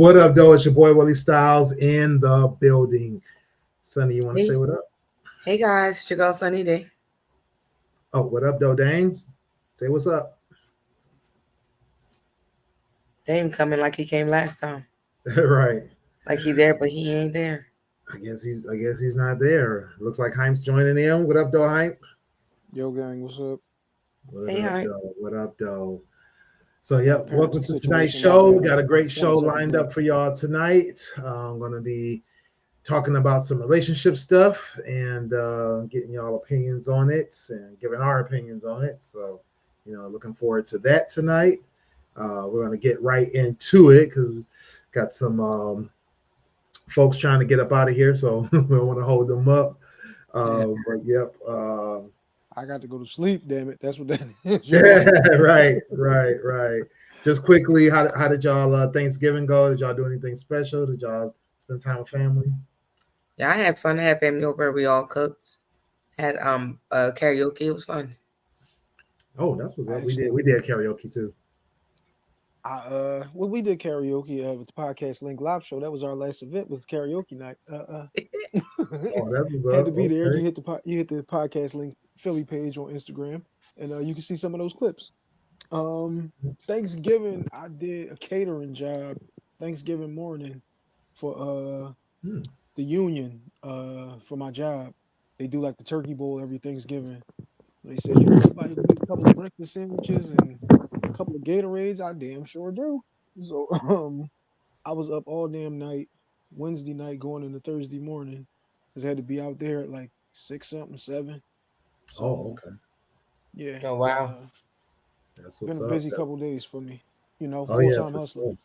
What up, though? It's your boy Willie Styles in the building. Sonny, you want to say Hey, what up? hey guys, it's your girl Sunny Day. Oh, what up, though, Dames? Say what's up. Dame coming like he came last time. Right. Like he there, but he ain't there. I guess he's not there. Looks like Heim's joining in. What up, though, Heim? Yo, gang, what's up? What Hey, up, hi. though? What up, though? So, Got a yep, welcome parenting to tonight's situation out show. there. We got a great Want show to lined celebrate. up for y'all tonight. I'm going to be talking about some relationship stuff and getting y'all opinions on it and giving our opinions on it. So, looking forward to that tonight. We're going to get right into it because got some folks trying to get up out of here, so we don't want to hold them up. But yep, I got to go to sleep. Damn it, that's what that is, y'all. yeah, right. Just quickly, how did y'all Thanksgiving go? Did y'all do anything special? Did y'all spend time with family? Yeah, I had fun. I had family over. We all cooked. Had karaoke. It was fun. Oh, that's what's I up. We did actually, we did karaoke too. well, we did karaoke with the podcast Link Live show. That was our last event. Was karaoke night. Oh, that's what's Had to up. be there. Okay. You hit the podcast Link Philly page on Instagram, and you can see some of those clips. Thanksgiving, I did a catering job Thanksgiving morning for Hmm. the union for my job. They do like the turkey bowl every Thanksgiving. They said, you know, anybody need a couple of breakfast sandwiches and a couple of Gatorades? I damn sure do. So I was up all damn night, Wednesday night going into Thursday morning, because I had to be out there at like 6 something, 7. Oh, So okay. yeah, Oh wow. That's been what's a up. busy couple days for me. You know, Oh full yeah, time for hustler. sure.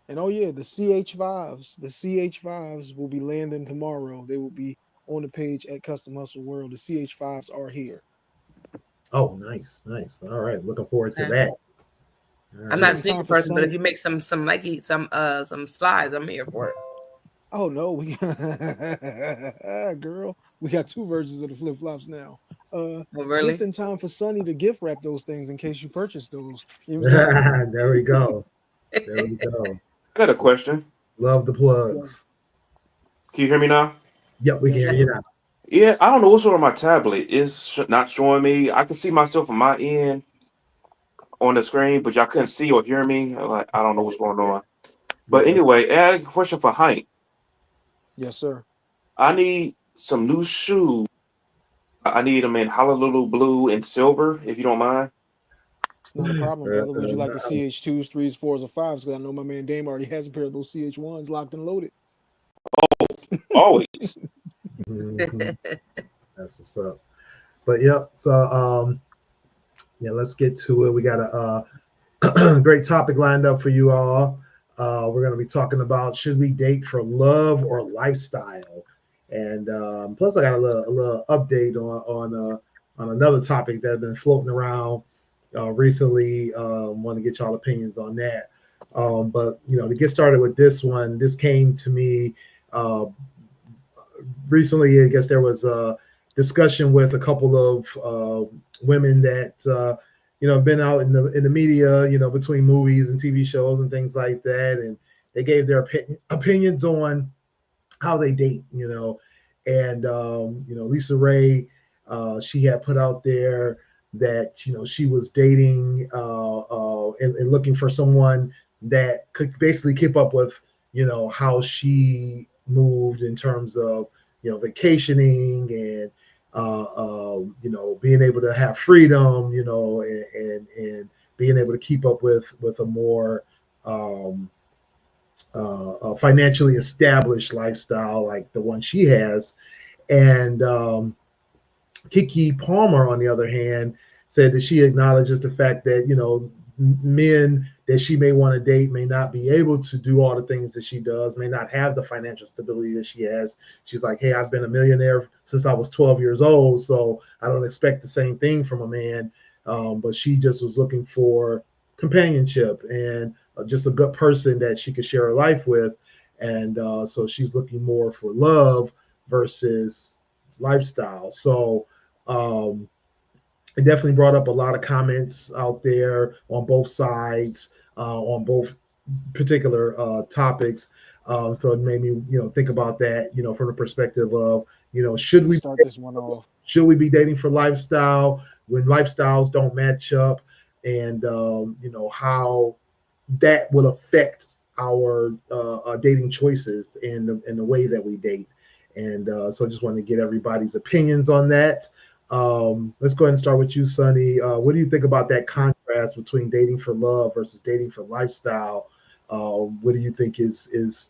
And oh yeah, the CH5s will be landing tomorrow. They will be on the page at Custom Hustle World. The CH5s are here. Oh, nice. All right, looking forward to Okay. that. All I'm not right. a Just in sneaker time for person, but if sunny. you make some Nike some slides, I'm here for it. Oh no, we girl, we got two versions of the flip flops now. Uh, Oh just really? in time for Sunny to gift wrap those things in case you purchase those. You know what I'm saying? There we go. There we go. I got a question. Love the Yeah. plugs. Can you hear me now? Yep, we can Yes, hear Yes. you sir. now. Yeah, I don't know what's wrong with my tablet. It's not showing me. I can see myself on my end on the screen, but y'all couldn't see or hear me. I don't know what's going on. But Yeah. anyway, I had a question for Hank. Yes, sir. I need some new shoes. I need them in Honolulu blue and silver, if you don't mind. It's not a problem, brother. Would you like the Uh, CH2s, threes, fours, or fives? Because I know my man Dame already has a pair of those CH1s locked and loaded. Always. mhm. That's what's up. But yep. So yeah, let's get to it. We got great topic lined up for you all. We're going to be talking about should we date for love or lifestyle, and plus I got a little update on another topic that's been floating around recently. Want to get y'all opinions on that. But to get started with this one, this came to me uh, recently. I guess there was a discussion with a couple of women that have been out in the media, between movies and TV shows and things like that, and they gave their opinions on how they date, and Lisa Ray, she had put out there that she was dating and looking for someone that could basically keep up with how she moved in terms of vacationing and being able to have freedom, and being able to keep up with a more um, a financially established lifestyle like the one she has. And Kiki Palmer, on the other hand, said that she acknowledges the fact that men that she may want to date may not be able to do all the things that she does, may not have the financial stability that she has. She's like, hey, I've been a millionaire since I was 12 years old, so I don't expect the same thing from a man. But she just was looking for companionship and just a good person that she could share her life with. And so she's looking more for love versus lifestyle. So um, it definitely brought up a lot of comments out there on both sides, on both particular topics. So it made me, think about that, from the perspective of, should Let's we start this one off. be dating for lifestyle when lifestyles don't match up, and how that will affect our dating choices and the way that we date. And so I just want to get everybody's opinions on that. Let's go ahead and start with you, Sonny. What do you think about that contrast between dating for love versus dating for lifestyle? What do you think is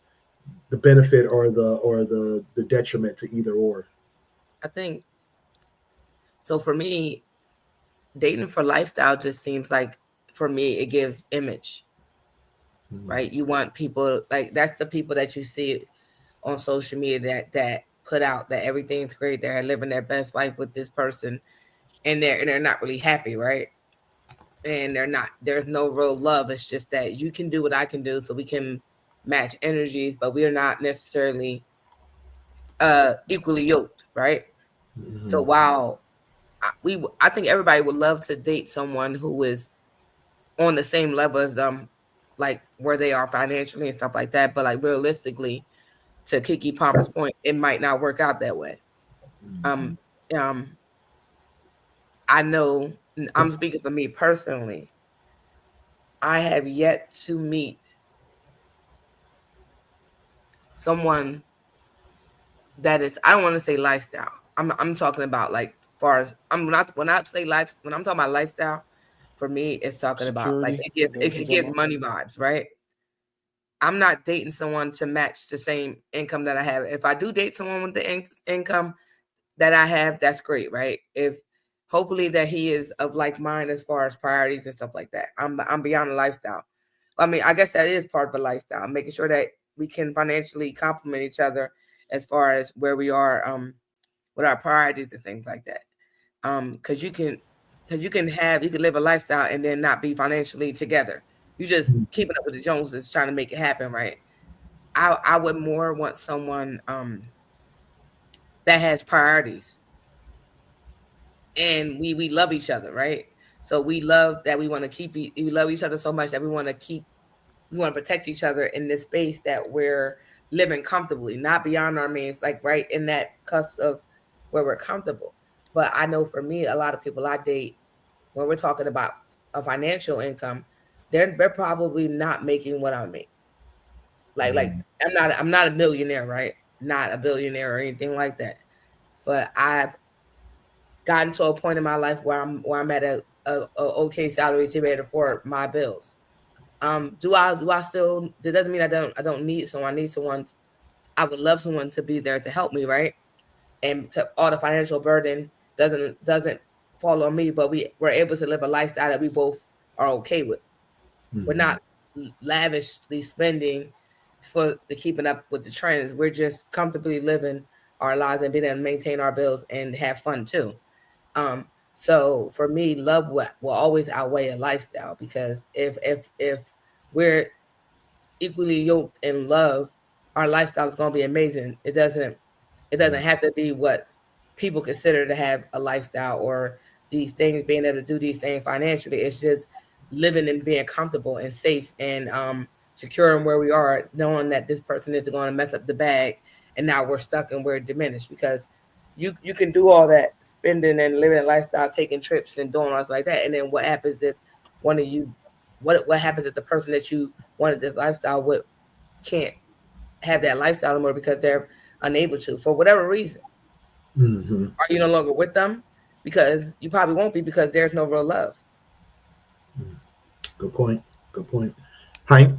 the benefit or the detriment to either or? I think so. For me, dating for lifestyle just seems like, for me, it gives image, right? You want people like, that's the people that you see on social media that put out that everything's great, they're living their best life with this person, and they're not really happy, right? And there's no real love. It's just that you can do what I can do, so we can match energies, but we are not necessarily equally yoked, right? Mm-hmm. So while I think everybody would love to date someone who is on the same level as them, like where they are financially and stuff like that, but like realistically, to Kiki Palmer's point, it might not work out that way. Um, um, I know, I'm speaking for me personally. I have yet to meet someone that is, I don't want to say lifestyle. I'm talking about like, far as I'm not, when I say life, when I'm talking about lifestyle, for me, it's talking about like Security. it gives money vibes, right? I'm not dating someone to match the same income that I have. If I do date someone with the income that I have, that's great, right? If hopefully that he is of like mine as far as priorities and stuff like that. I'm beyond the lifestyle. I mean, I guess that is part of a lifestyle, making sure that we can financially complement each other as far as where we are with our priorities and things like that. Because you can live a lifestyle and then not be financially together. You just keeping up with the Joneses, trying to make it happen, right? I would more want someone that has priorities, and we love each other, right? So we love that we want to we love each other so much that we want to protect each other in this space that we're living comfortably, not beyond our means, like right in that cusp of where we're comfortable. But I know for me, a lot of people I date, when we're talking about a financial income, they're probably not making what I make. Like I'm not a millionaire, right? Not a billionaire or anything like that. But I've gotten to a point in my life where I'm at a okay salary to be able to afford my bills. Do I still? That doesn't mean I don't need someone. I need someone. I would love someone to be there to help me, right? And to all the financial burden doesn't fall on me, but we're able to live a lifestyle that we both are okay with. We're not lavishly spending for the keeping up with the trends. We're just comfortably living our lives and being able to maintain our bills and have fun too. So for me, love will always outweigh a lifestyle, because if we're equally yoked in love, our lifestyle is going to be amazing. It doesn't have to be what people consider to have a lifestyle, or these things, being able to do these things financially. It's just living and being comfortable and safe and secure in where we are, knowing that this person isn't going to mess up the bag, and now we're stuck and we're diminished. Because you can do all that spending and living a lifestyle, taking trips and doing all like that, and then what happens if one of you, what happens if the person that you wanted this lifestyle with can't have that lifestyle anymore because they're unable to, for whatever reason? Are you no longer with them? Because you probably won't be, because there's no real love. Good point. Good point. Hi.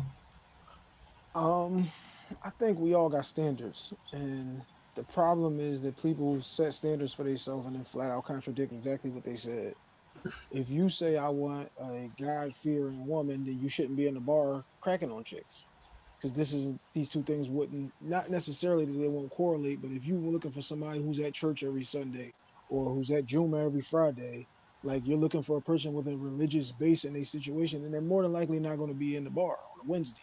I think we all got standards, and the problem is that people set standards for themselves and then flat out contradict exactly what they said. If you say I want a God fearing woman, then you shouldn't be in the bar cracking on chicks, because these two things wouldn't, not necessarily that they won't correlate, but if you were looking for somebody who's at church every Sunday or who's at Juma every Friday, like you're looking for a person with a religious base in a situation, and they're more than likely not going to be in the bar on a Wednesday,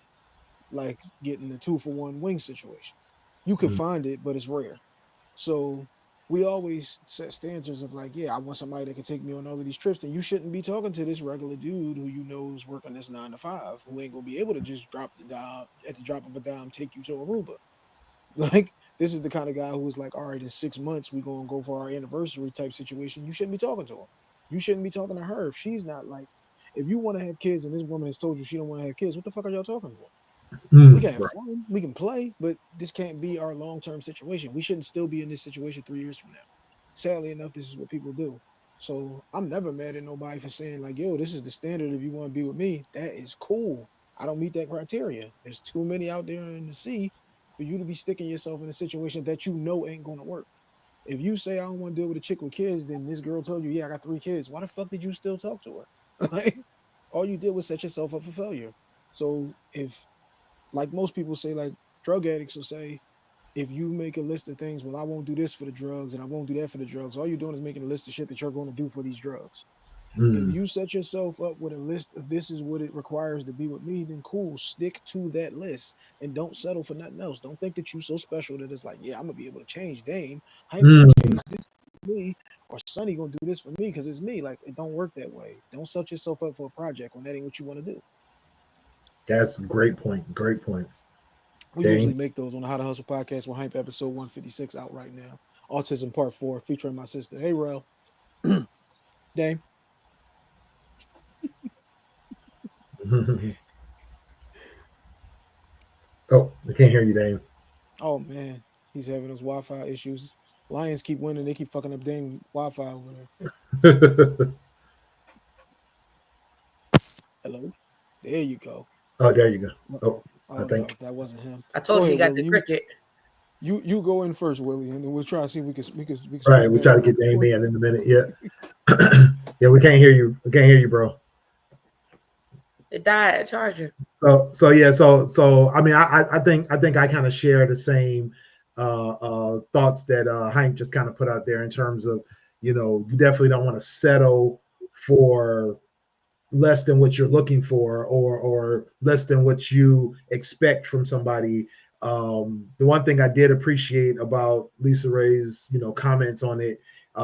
like getting the 2-for-1 wing situation. You could find it, but it's rare. So we always set standards of like, yeah, I want somebody that can take me on all of these trips. Then you shouldn't be talking to this regular dude who you know is working this 9 to 5, who ain't gonna be able to just drop the dime at the drop of a dime, take you to Aruba. Like, this is the kind of guy who is like, all right, in 6 months we're gonna go for our anniversary type situation. You shouldn't be talking to him. You shouldn't be talking to her if she's not like. If you want to have kids and this woman has told you she don't want to have kids, what the fuck are y'all talking for? We can have fun, we can play, but this can't be our long-term situation. We shouldn't still be in this situation 3 years from now. Sadly enough, this is what people do. So I'm never mad at nobody for saying like, yo, this is the standard. If you want to be with me, that is cool. I don't meet that criteria. There's too many out there in the sea for you to be sticking yourself in a situation that you know ain't going to work. If you say I don't want to deal with a chick with kids, then this girl told you, yeah, I got 3 kids. Why the fuck did you still talk to her? Like, all you did was set yourself up for failure. So if, like most people say, like drug addicts will say, if you make a list of things, well, I won't do this for the drugs and I won't do that for the drugs. All you're doing is making a list of shit that you're going to do for these drugs. If you set yourself up with a list of this is what it requires to be with me, then cool, stick to that list and don't settle for nothing else. Don't think that you're so special that it's like, yeah, I'm gonna be able to change Dame. I'm gonna change this for me, or Sonny gonna do this for me because it's me. Like, it don't work that way. Don't set yourself up for a project when that ain't what you want to do. That's a great point. Great points. We usually make those on the How to Hustle podcast. We're Hype episode 156 out right now. Autism Part 4 featuring my sister. Hey, Rel. Dame. Oh, I can't hear you, Dame. Oh, man. He's having those Wi-Fi issues. Lions keep winning. They keep fucking up Dame Wi-Fi over there. Hello? There you go. Oh, there you go. I think no, that wasn't him. I told you he got the cricket. You go in first, Willie, and then we'll try to see if we can. Right, we try to get Dame in a minute. Yeah, yeah, we can't hear you. We can't hear you, bro. It died at charger. So I mean, I think I kind of share the same thoughts that Hank just kind of put out there in terms of, you know, you definitely don't want to settle for less than what you're looking for or less than what you expect from somebody. The one thing I did appreciate about Lisa Ray's, you know, comments on it,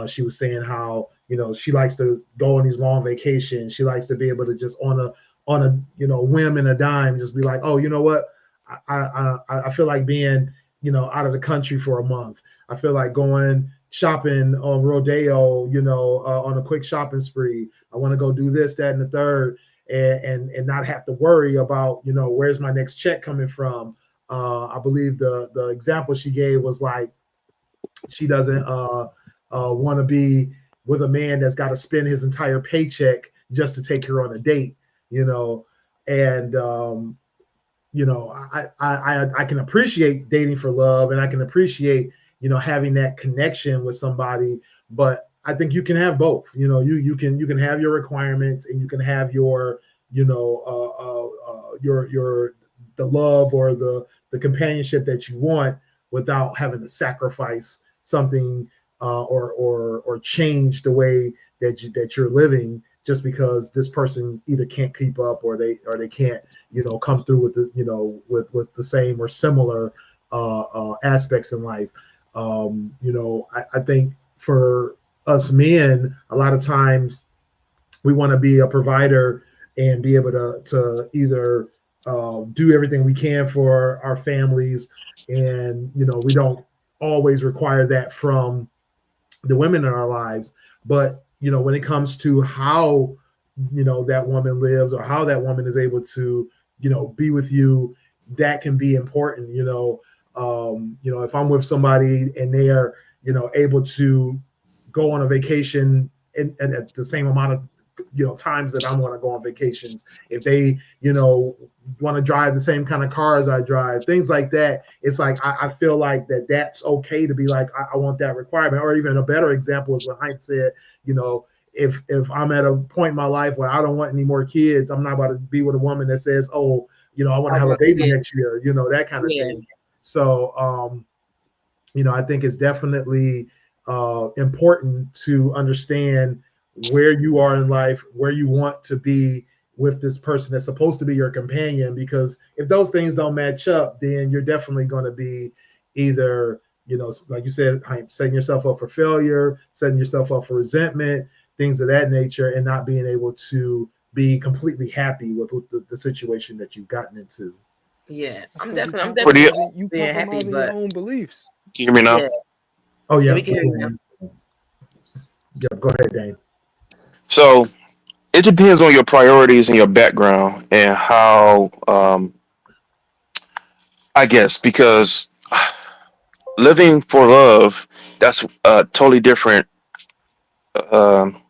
she was saying how, you know, she likes to go on these long vacations. She likes to be able to just on a you know, whim and a dime, just be like, oh, you know what, I feel like being, you know, out of the country for a month. I feel like going shopping on Rodeo, you know, on a quick shopping spree. I want to go do this, that, and the third, and not have to worry about, you know, where's my next check coming from. I believe the example she gave was like, she doesn't want to be with a man that's got to spend his entire paycheck just to take her on a date, you know. And you know, I can appreciate dating for love, and I can appreciate, you know, having that connection with somebody, but I think you can have both. You know, you can have your requirements, and you can have your, you know, your the love or the companionship that you want without having to sacrifice something or change the way that you're living just because this person either can't keep up or they can't, you know, come through with the, you know, with the same or similar aspects in life. You know, I think for us men, a lot of times we want to be a provider and be able to either do everything we can for our families, and, you know, we don't always require that from the women in our lives. But, you know, when it comes to how, you know, that woman lives or how that woman is able to, you know, be with you, that can be important. You know, if I'm with somebody and they are, you know, able to go on a vacation and at the same amount of, you know, times that I want to go on vacations, if they, you know, want to drive the same kind of cars I drive, things like that, it's like I feel like that's okay to be like, I want that requirement. Or even a better example is what Heinz said, you know, if I'm at a point in my life where I don't want any more kids, I'm not about to be with a woman that says, oh, you know, I want to have a baby next year, you know, that kind of thing. So, you know, I think it's definitely important to understand where you are in life, where you want to be with this person that's supposed to be your companion, because if those things don't match up, then you're definitely going to be either like you said, setting yourself up for failure, setting yourself up for resentment, things of that nature, and not being able to be completely happy with the situation that you've gotten into. Yeah, That's I'm 'cause definitely you being happy, compromising but your own beliefs. Can you hear me now? yeah, Oh yeah, we can hear you now. Yeah, go ahead, Dane. So it depends on your priorities and your background and how, I guess, because living for love, that's totally different. Um,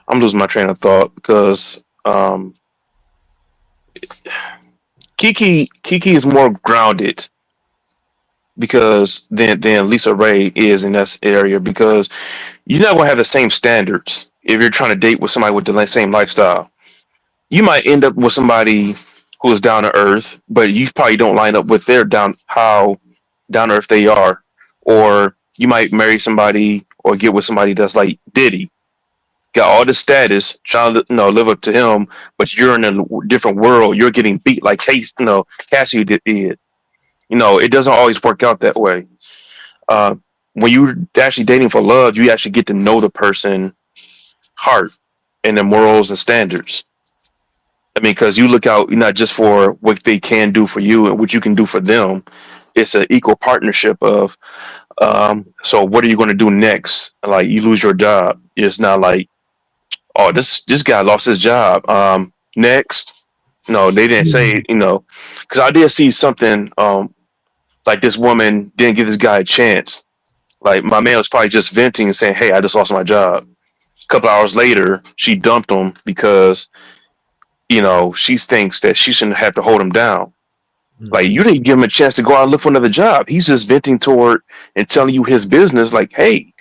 I'm losing my train of thought because Kiki is more grounded because than Lisa Ray is in that area because you're not gonna have the same standards if you're trying to date with somebody with the same lifestyle. You might end up with somebody who is down to earth, but you probably don't line up with their how down to earth they are. Or you might marry somebody or get with somebody that's like Diddy, got all the status, trying to live up to him, but you're in a different world. You're getting beat like Cassie did. It doesn't always work out that way. Uh, when you're actually dating for love, you actually get to know the person heart and their morals and standards. I mean, because you look out not just for what they can do for you and what you can do for them. It's an equal partnership of, so what are you going to do next? Like you lose your job. It's not like, oh, this guy lost his job. Next. No, they didn't say, because I did see something, like this woman didn't give this guy a chance. Like my man was probably just venting and saying, hey, I just lost my job. A couple hours later, she dumped him because she thinks that she shouldn't have to hold him down. Like you didn't give him a chance to go out and look for another job. He's just venting toward and telling you his business. Like, hey,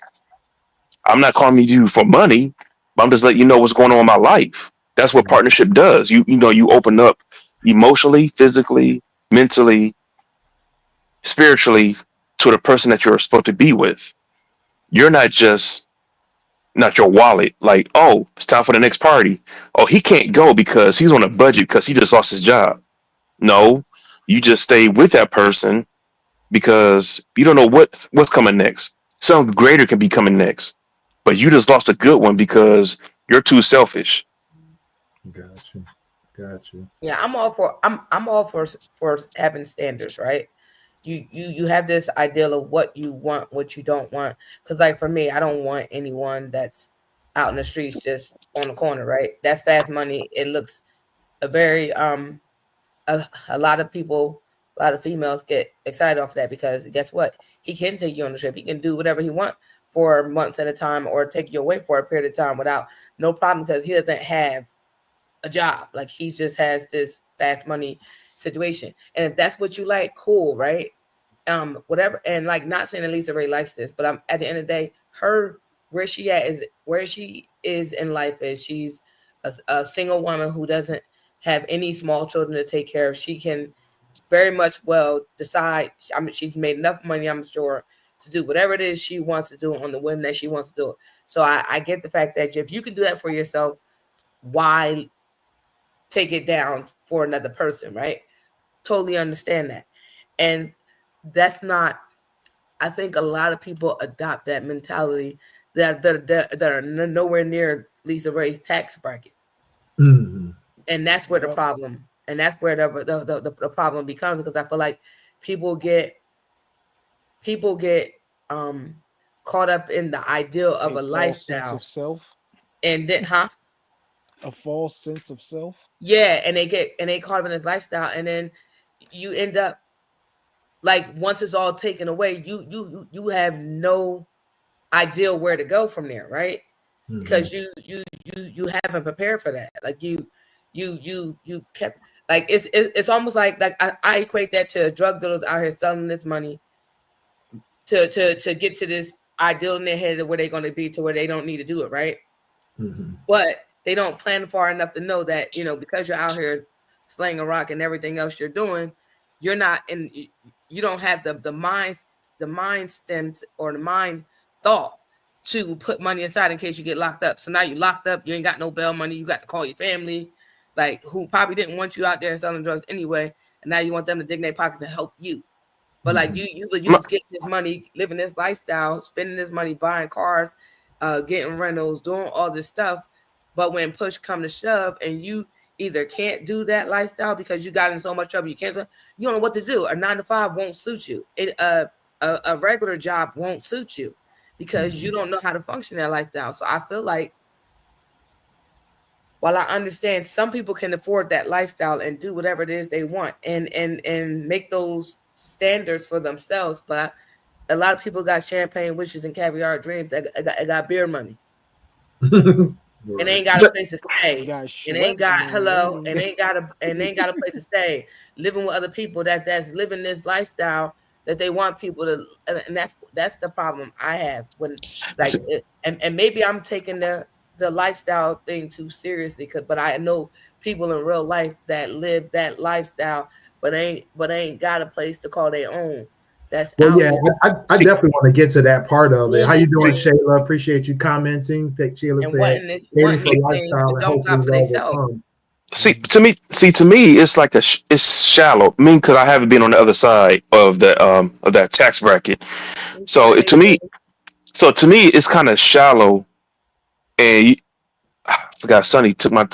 I'm not calling you for money, but I'm just letting you know what's going on in my life. That's what partnership does. You open up emotionally, physically, mentally, spiritually to the person that you're supposed to be with. You're not your wallet. Like, oh, it's time for the next party. Oh, he can't go because he's on a budget because he just lost his job. No, you just stay with that person because you don't know what's coming next. Something greater can be coming next, but you just lost a good one because you're too selfish. Gotcha. Yeah, I'm all for having standards, right? You have this ideal of what you want, what you don't want. Because like for me, I don't want anyone that's out in the streets just on the corner, right? That's fast money. It looks a very a lot of people, a lot of females get excited off that because guess what? He can take you on the trip. He can do whatever he wants for months at a time or take you away for a period of time without no problem because he doesn't have a job. Like he just has this fast money situation. And if that's what you like, cool, right? Whatever. And like not saying that Lisa Ray likes this, but I'm at the end of the day, where she is in life is she's a single woman who doesn't have any small children to take care of. She can very much well decide. I mean, she's made enough money, I'm sure, to do whatever it is she wants to do on the whim that she wants to do it. So I get the fact that if you can do that for yourself, why take it down for another person, right? Totally understand that. And that's not, I think a lot of people adopt that mentality that are nowhere near Lisa Ray's tax bracket. Mm-hmm. And that's where the problem, and that's where the problem becomes because I feel like people get caught up in the ideal of a lifestyle. Sense of self. And then a false sense of self. Yeah, and they caught up in this lifestyle, and then you end up like once it's all taken away, you have no idea where to go from there, right? Mm-hmm. Because you haven't prepared for that. Like you kept like it's almost like I equate that to drug dealers out here selling this money to get to this ideal in their head of where they're going to be to where they don't need to do it, right? Mm-hmm. But they don't plan far enough to know that, because you're out here slaying a rock and everything else you're doing, you're not in, you don't have the mind stem or the mind thought to put money aside in case you get locked up. So now you locked up, you ain't got no bail money, you got to call your family, like who probably didn't want you out there selling drugs anyway, and now you want them to dig in their pockets and help you. But like you was getting this money, living this lifestyle, spending this money, buying cars, getting rentals, doing all this stuff. But when push come to shove, and you either can't do that lifestyle because you got in so much trouble, you don't know what to do. A 9-to-5 won't suit you. A regular job won't suit you because you don't know how to function that lifestyle. So I feel like, while I understand some people can afford that lifestyle and do whatever it is they want and make those standards for themselves, but a lot of people got champagne wishes and caviar dreams. They got beer money. And they ain't got a place to stay. And they ain't got and they ain't got a place to stay. Living with other people that's living this lifestyle that they want people to, and that's the problem I have when like and maybe I'm taking the lifestyle thing too seriously, but I know people in real life that live that lifestyle but ain't got a place to call their own. That's yeah, I definitely want to get to that part of it. How you doing, Shayla? Appreciate you commenting. That Shayla said, don't got for themselves. See, to me, it's like it's shallow. I mean, because I haven't been on the other side of that tax bracket. So to me, it's kind of shallow. And I forgot, Sonny took my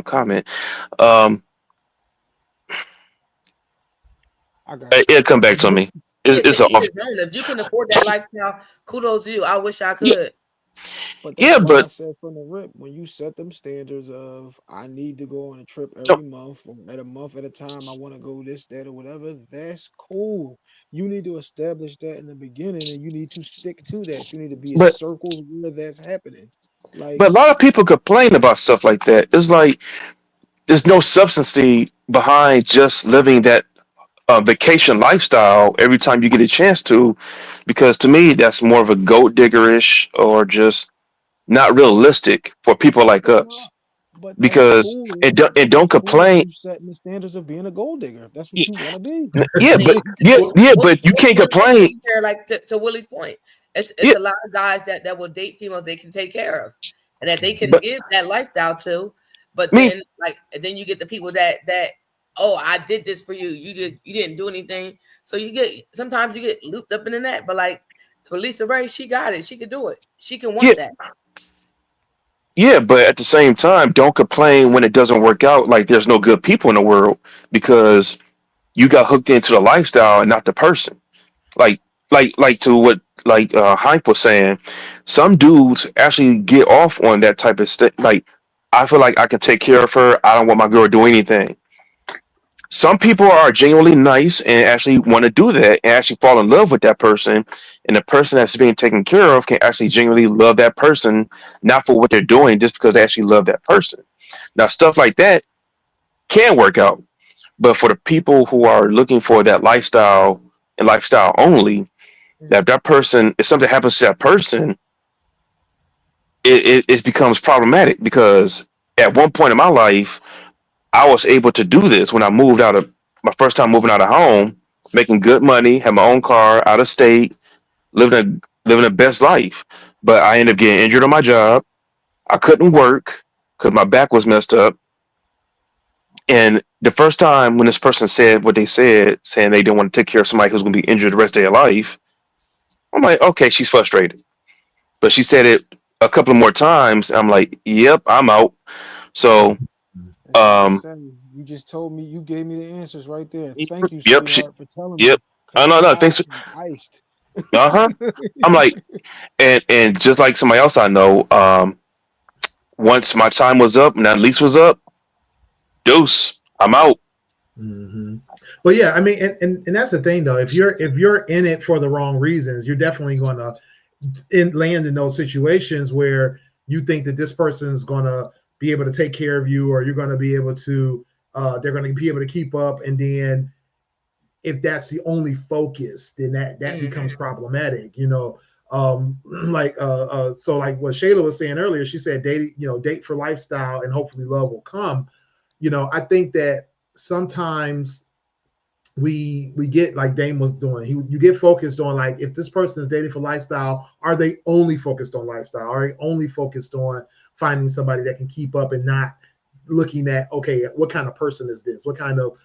comment. It'll come back to me. It's if you can afford that lifestyle, kudos to you. I wish I could. But I said from the rip, when you set them standards of I need to go on a trip every month or at a month at a time, I want to go this, that, or whatever, that's cool. You need to establish that in the beginning and you need to stick to that. You need to be in circles where that's happening. But a lot of people complain about stuff like that. It's like there's no substance behind just living that vacation lifestyle every time you get a chance to, because to me that's more of a gold diggerish or just not realistic for people like us. But because cool. and don't complain. Setting the standards of being a gold digger. That's what you want to be. But you can't complain. Like to Willie's point, it's a lot of guys that will date females they can take care of and that they can give that lifestyle to. But then then you get the people that oh, I did this for you. You didn't do anything. So sometimes you get looped up in that. But like for Lisa Ray, she got it. She could do it. She can want that. Yeah, but at the same time, don't complain when it doesn't work out. Like there's no good people in the world because you got hooked into the lifestyle and not the person. Like to what Hank was saying, some dudes actually get off on that type of stuff. Like I feel like I can take care of her. I don't want my girl to do anything. Some people are genuinely nice and actually want to do that and actually fall in love with that person. And the person that's being taken care of can actually genuinely love that person, not for what they're doing, just because they actually love that person. Now, stuff like that can work out. But for the people who are looking for that lifestyle and lifestyle only, that person, if something happens to that person, it becomes problematic because at one point in my life, I was able to do this when I moved out of my first time moving out of home, making good money, had my own car, out of state, living the best life. But I ended up getting injured on my job. I couldn't work because my back was messed up. And the first time when this person said what they said, saying they didn't want to take care of somebody who's going to be injured the rest of their life, I'm like, okay, she's frustrated. But she said it a couple of more times. I'm like, yep, I'm out. So. You just told me, you gave me the answers right there. Thank you, sweetheart, for telling me. No, thanks. Iced. I'm like, and just like somebody else I know, once my time was up and that lease was up, deuce, I'm out. Mm-hmm. Well, yeah, I mean, and that's the thing though. If you're in it for the wrong reasons, you're definitely going to land in those situations where you think that this person is going to be able to take care of you, or you're going to be able to, they're going to be able to keep up. And then if that's the only focus, then that becomes problematic, you know? So like what Shayla was saying earlier, she said, date for lifestyle and hopefully love will come. You know, I think that sometimes we get like Dame was doing, you get focused on like, if this person is dating for lifestyle, are they only focused on lifestyle? Are they only focused on finding somebody that can keep up and not looking at, okay, what kind of person is this? What kind of,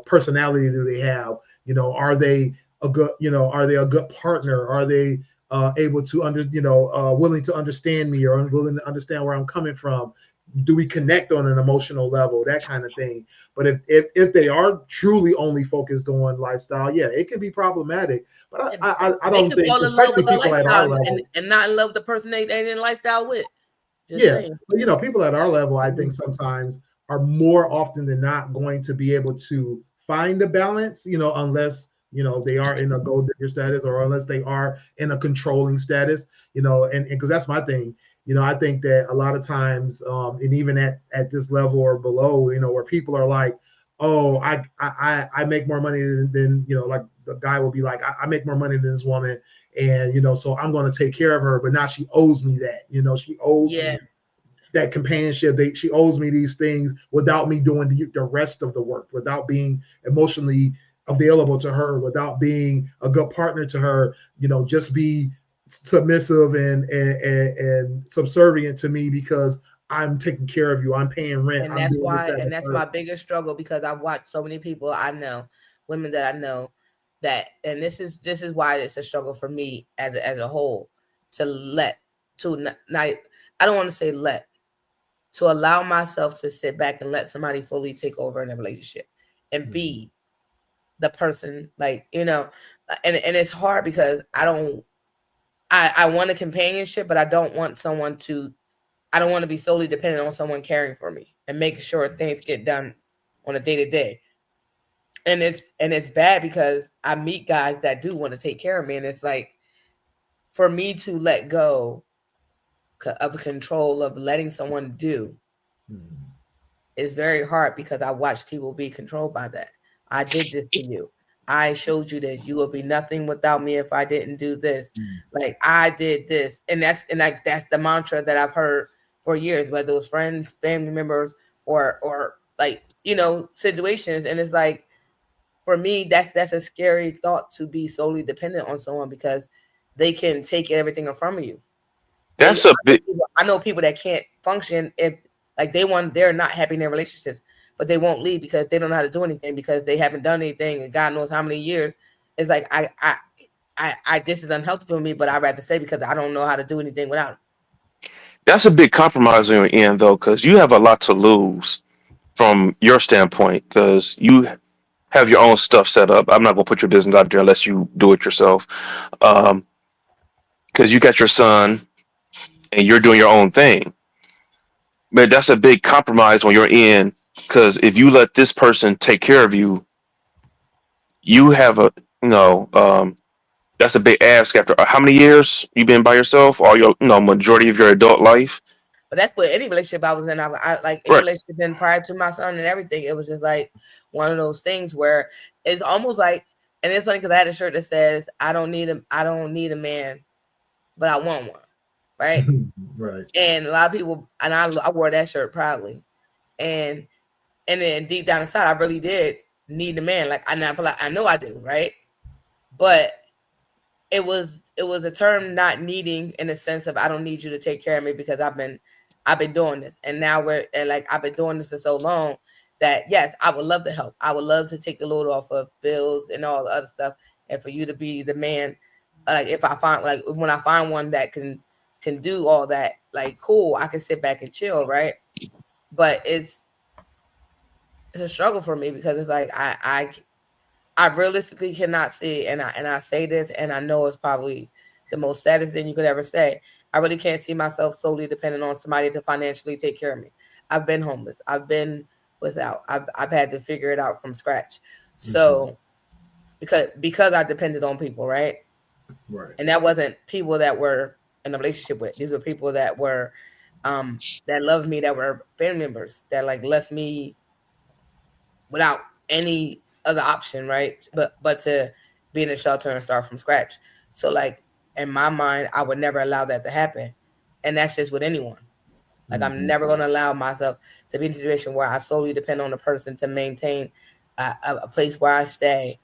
personality do they have? Are they a good partner? Are they able to willing to understand me, or willing to understand where I'm coming from? Do we connect on an emotional level, that kind of thing? But if they are truly only focused on lifestyle, yeah, it can be problematic. But I don't think, especially people at our level, and not in love with the person they in lifestyle with. Just saying. But people at our level, I think sometimes are more often than not going to be able to find a balance, unless they are in a gold digger status, or unless they are in a controlling status, and because that's my thing. I think that a lot of times, and even at this level or below, where people are like, oh, I make more money than like the guy will be like, I make more money than this woman, and so I'm going to take care of her, but now she owes me that. She owes me that companionship. She owes me these things without me doing the rest of the work, without being emotionally available to her, without being a good partner to her. Just be submissive and subservient to me because I'm taking care of you. I'm paying rent. And that's why, and that's my biggest struggle, because I've watched so many people I know, women that I know, that, and this is why it's a struggle for me as a whole, to I don't want to say to allow myself to sit back and let somebody fully take over in a relationship and be the person, like, and it's hard because I want a companionship, but I don't want to be solely dependent on someone caring for me and making sure things get done on a day-to-day. And it's bad because I meet guys that do want to take care of me. And it's like, for me to let go of control of letting someone do is very hard, because I watch people be controlled by that. I did this to you. I showed you that you will be nothing without me if I didn't do this. Like, I did this. And that's the mantra that I've heard for years, whether it was friends, family members, or like, situations. And it's like, for me, that's a scary thought, to be solely dependent on someone, because they can take everything from you. I know people that can't function if, like, they're not happy in their relationships, but they won't leave because they don't know how to do anything, because they haven't done anything in God knows how many years. It's like, I this is unhealthy for me, but I'd rather stay because I don't know how to do anything without him. That's a big compromise on your end, though, because you have a lot to lose from your standpoint, because you have your own stuff set up. I'm not going to put your business out there unless you do it yourself, because you got your son and you're doing your own thing. But that's a big compromise on your end, because if you let this person take care of you, you have that's a big ask after how many years you've been by yourself, or your majority of your adult life. But that's what any relationship I was in. I like any relationship in prior to my son and everything. It was just like one of those things where it's almost like, and it's funny because I had a shirt that says, I don't need a man, but I want one. Right. Right. And a lot of people, and I wore that shirt proudly. And then deep down inside, I really did need a man. Like, I feel like I know I do, right? But it was a term not needing, in the sense of, I don't need you to take care of me because I've been doing this. And now I've been doing this for so long that, yes, I would love to help. I would love to take the load off of bills and all the other stuff. And for you to be the man, if I find, like, when I find one that can do all that, like, cool, I can sit back and chill, right? But it's a struggle for me, because it's like, I realistically cannot see, and I say this, and I know it's probably the most saddest thing you could ever say, I really can't see myself solely dependent on somebody to financially take care of me. I've been homeless. I've been without. I've had to figure it out from scratch. So because I depended on people, right? Right. And that wasn't people that were in a relationship with. These were people that were that loved me, that were family members, that, like, left me without any other option, right? But to be in a shelter and start from scratch. So, like, in my mind, I would never allow that to happen. And that's just with anyone. Like, I'm never going to allow myself to be in a situation where I solely depend on a person to maintain a place where I stay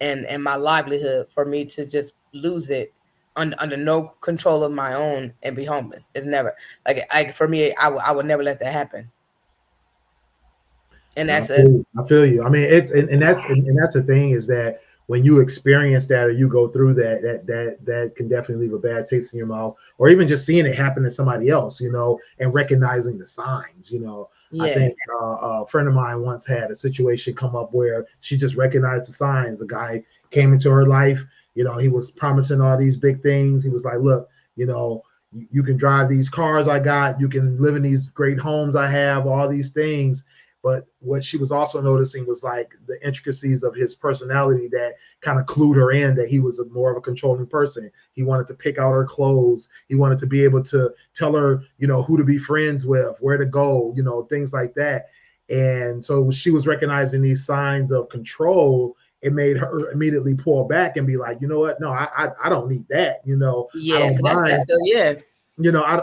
and my livelihood, for me to just lose it under no control of my own and be homeless. It's never, like, for me, I would never let that happen. And that's I feel you. I mean, it's and that's the thing, is that when you experience that or you go through that can definitely leave a bad taste in your mouth, or even just seeing it happen to somebody else, and recognizing the signs. I think a friend of mine once had a situation come up where she just recognized the signs. The guy came into her life, he was promising all these big things. He was like, look, you can drive these cars I got, you can live in these great homes I have, all these things. But what she was also noticing was like the intricacies of his personality that kind of clued her in that he was more of a controlling person. He wanted to pick out her clothes. He wanted to be able to tell her, who to be friends with, where to go, things like that. And so she was recognizing these signs of control. It made her immediately pull back and be like, you know what? No, I don't need that. I don't mind.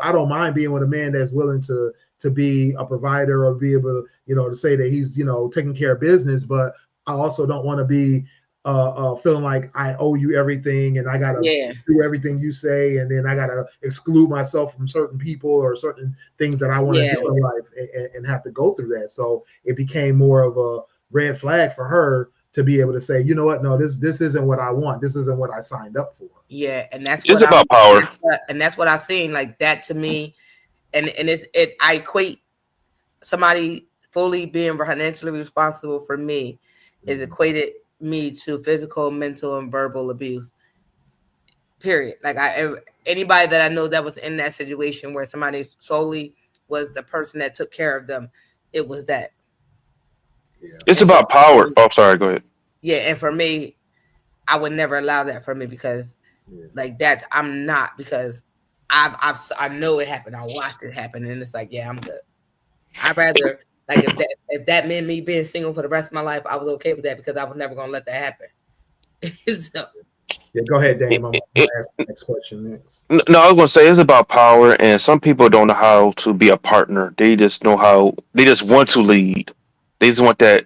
I don't mind being with a man that's willing to be a provider or be able to, to say that he's, taking care of business, but I also don't want to be feeling like I owe you everything and I got to do everything you say. And then I got to exclude myself from certain people or certain things that I want to do in life and have to go through that. So it became more of a red flag for her to be able to say, you know what? No, this isn't what I want. This isn't what I signed up for. Yeah. And that's it's about power. That's what I've seen. Like that to me. And I equate somebody fully being financially responsible for me is equated me to physical, mental, and verbal abuse. Period. Like anybody that I know that was in that situation where somebody solely was the person that took care of them, it was that. Yeah. It's about power. Oh, sorry. Go ahead. Yeah, and for me, I would never allow that for me because, like that, I'm not because I know it happened. I watched it happen, and it's like, yeah, I'm good. I'd rather like if that meant me being single for the rest of my life, I was okay with that because I was never gonna let that happen. So, yeah, go ahead, Dame. I'm gonna ask the next question next. No, I was gonna say it's about power, and some people don't know how to be a partner. They just want to lead. They just want that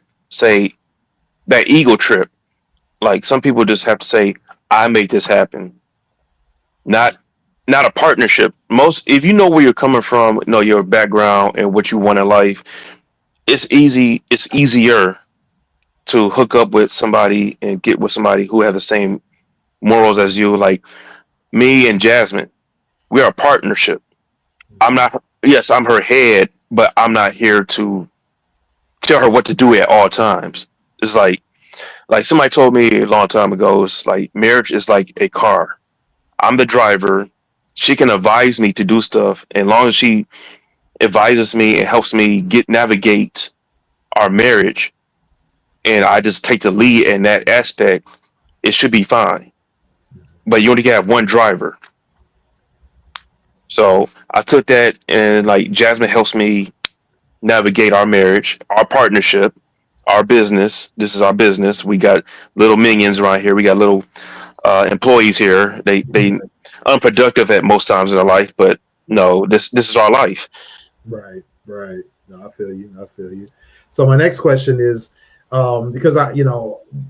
ego trip. Like some people just have to say, "I make this happen." Not a partnership. If you know where you're coming from, know your background and what you want in life, it's easier to hook up with somebody and get with somebody who have the same morals as you. Like me and Jasmine, we are a partnership. I'm her head, but I'm not here to tell her what to do at all times. It's like somebody told me a long time ago, it's like marriage is like a car. I'm the driver. She can advise me to do stuff, and as long as she advises me and helps me navigate our marriage, and I just take the lead in that aspect, it should be fine. But you only have one driver. So I took that, and like Jasmine helps me navigate our marriage, our partnership, our business. This is our business. We got little minions around here. We got little employees here. They unproductive at most times in their life, but no, this is our life. Right. No, I feel you. So my next question is, because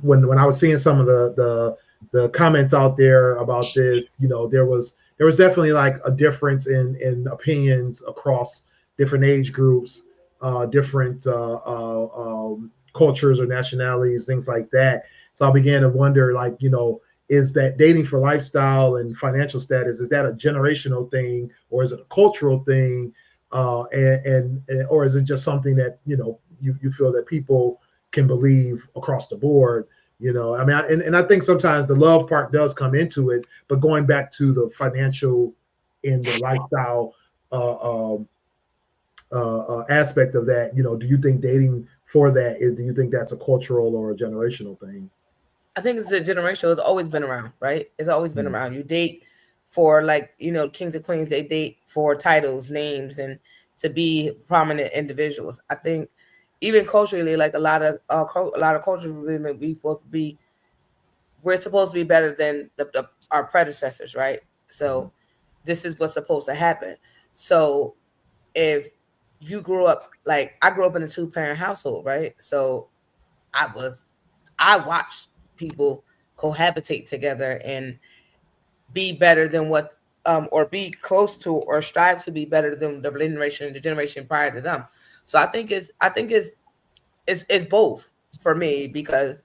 when I was seeing some of the comments out there about this, there was definitely like a difference in opinions across different age groups, different cultures or nationalities, things like that. So I began to wonder, like, is that dating for lifestyle and financial status, is that a generational thing or is it a cultural thing? And or is it just something that, you feel that people can believe across the board? I mean, and I think sometimes the love part does come into it, but going back to the financial and the lifestyle aspect of that, do you think dating for that do you think that's a cultural or a generational thing? I think it's a generational. It's always been around, right? It's always been around. You date for kings and queens. They date for titles, names, and to be prominent individuals. I think even culturally, like a lot of cultures, we're supposed to be better than our predecessors, right? So this is what's supposed to happen. So if you grew up, like I grew up in a 2-parent household, right? So I watched people cohabitate together and be better than what or be close to or strive to be better than the generation prior to them. So I think it's both for me, because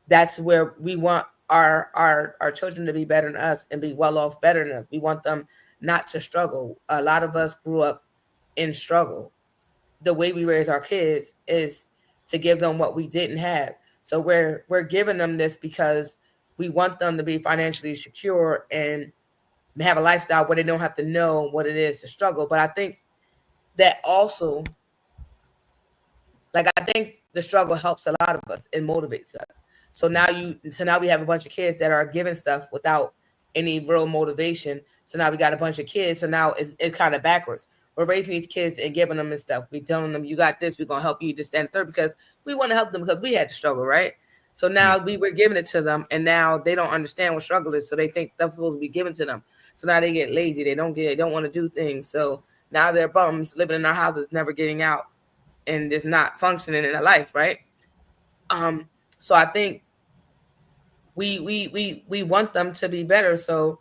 that's where we want our children to be better than us and be well off better than us. We want them not to struggle. A lot of us grew up in struggle. The way we raise our kids is to give them what we didn't have. So we're giving them this because we want them to be financially secure and have a lifestyle where they don't have to know what it is to struggle. But I think that also, like, I think the struggle helps a lot of us and motivates us. So now we have a bunch of kids that are giving stuff without any real motivation. So now we got a bunch of kids. So now it's kind of backwards. We're raising these kids and giving them this stuff. We telling them, you got this, we're gonna help you this, and third, because we want to help them because we had to struggle, right? So now we were giving it to them, and now they don't understand what struggle is. So they think that's supposed to be given to them. So now they get lazy. They don't want to do things. So now they're bums living in their houses, never getting out, and just not functioning in their life, right? So I think we want them to be better. So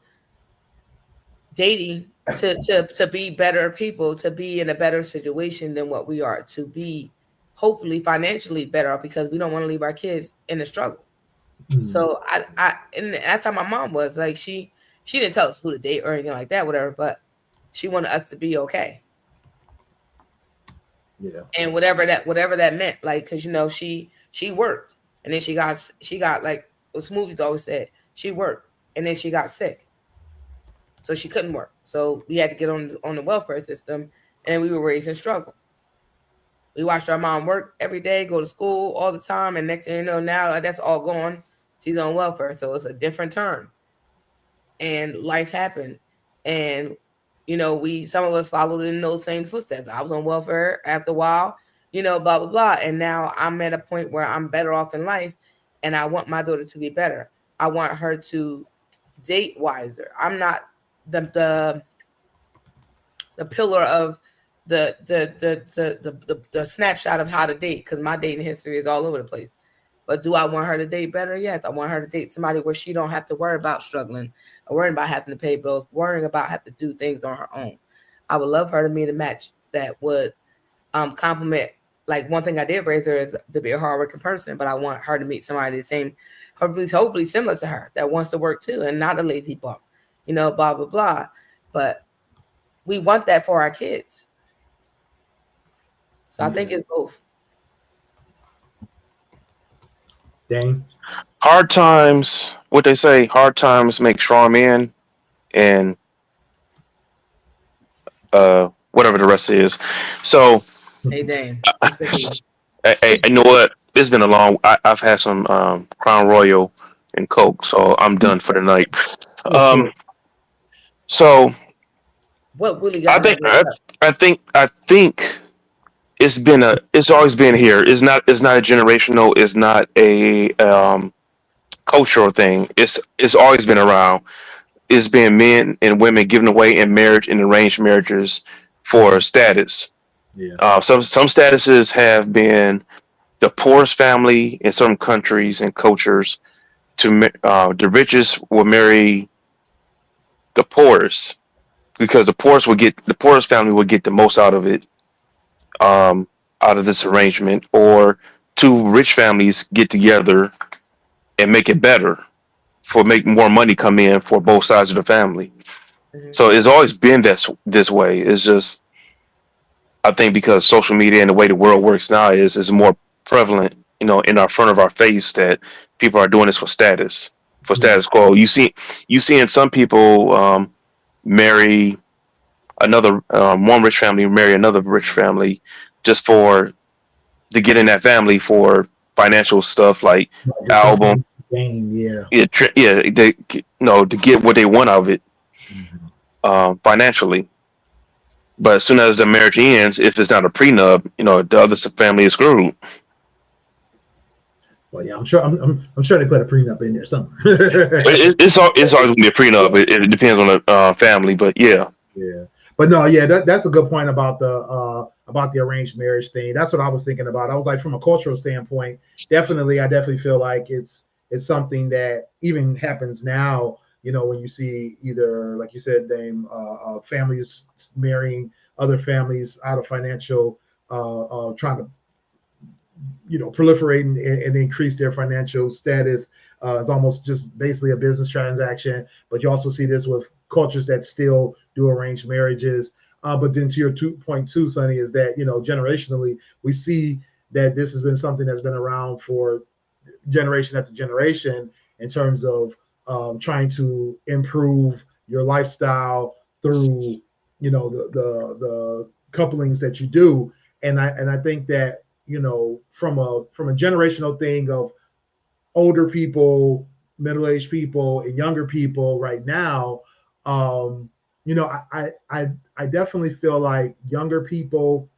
dating to be better people, to be in a better situation than what we are, to be hopefully financially better, because we don't want to leave our kids in the struggle. So I and that's how my mom was. Like she didn't tell us who to date or anything like that, whatever, but she wanted us to be okay. Yeah. And whatever that meant, like, because she worked, and then she got like what Smoothies always said, she worked and then she got sick, so she couldn't work. So we had to get on the welfare system, and we were raised in struggle. We watched our mom work every day, go to school all the time, and next thing you know, now that's all gone. She's on welfare, so it's a different turn. And life happened, and some of us followed in those same footsteps. I was on welfare after a while, blah blah blah, and now I'm at a point where I'm better off in life, and I want my daughter to be better. I want her to date wiser. I'm not the pillar of the snapshot of how to date, because my dating history is all over the place. But do I want her to date better? Yes. I want her to date somebody where she don't have to worry about struggling, or worrying about having to pay bills, worrying about having to do things on her own. I would love her to meet a match that would complement. Like, one thing I did raise her is to be a hardworking person, but I want her to meet somebody the same, hopefully similar to her, that wants to work too and not a lazy bum, blah, blah, blah. But we want that for our kids. So I think it's both. Dang. Hard times, what they say, hard times make strong men, and whatever the rest is. So, Hey, Dane. hey, you know what? It's been a long. I've had some Crown Royal and Coke, so I'm done for the night. So what Willie I got? think it's always been here. It's not a generational. It's not a cultural thing. It's always been around. It's been men and women giving away in marriage and arranged marriages for status. Yeah. Some statuses have been the poorest family in some countries and cultures. The richest will marry the poorest, because the poorest family will get the most out of it, out of this arrangement. Or two rich families get together and make it better, make more money come in for both sides of the family. Mm-hmm. So it's always been this way. It's just, I think, because social media and the way the world works now is more prevalent, in our front of our face, that people are doing this for status quo. You see in some people marry another, one rich family marry another rich family just to get in that family for financial stuff, like album. They to get what they want out of it, financially. But as soon as the marriage ends, if it's not a prenup, the other family is screwed. Well, yeah, I'm sure they put a prenup in there somewhere. it's always going to be a prenup. It depends on the family, but yeah. Yeah, but no, yeah, that's a good point about the arranged marriage thing. That's what I was thinking about. I was like, from a cultural standpoint, I definitely feel like it's something that even happens now. When you see, either, like you said, Dame, families marrying other families out of financial, trying to, proliferate and increase their financial status. It's almost just basically a business transaction. But you also see this with cultures that still do arranged marriages. But then to your 2.2, Sonny, is that, generationally, we see that this has been something that's been around for generation after generation in terms of trying to improve your lifestyle through, the couplings that you do. And I think that, from a generational thing of older people, middle-aged people, and younger people right now, I definitely feel like younger people,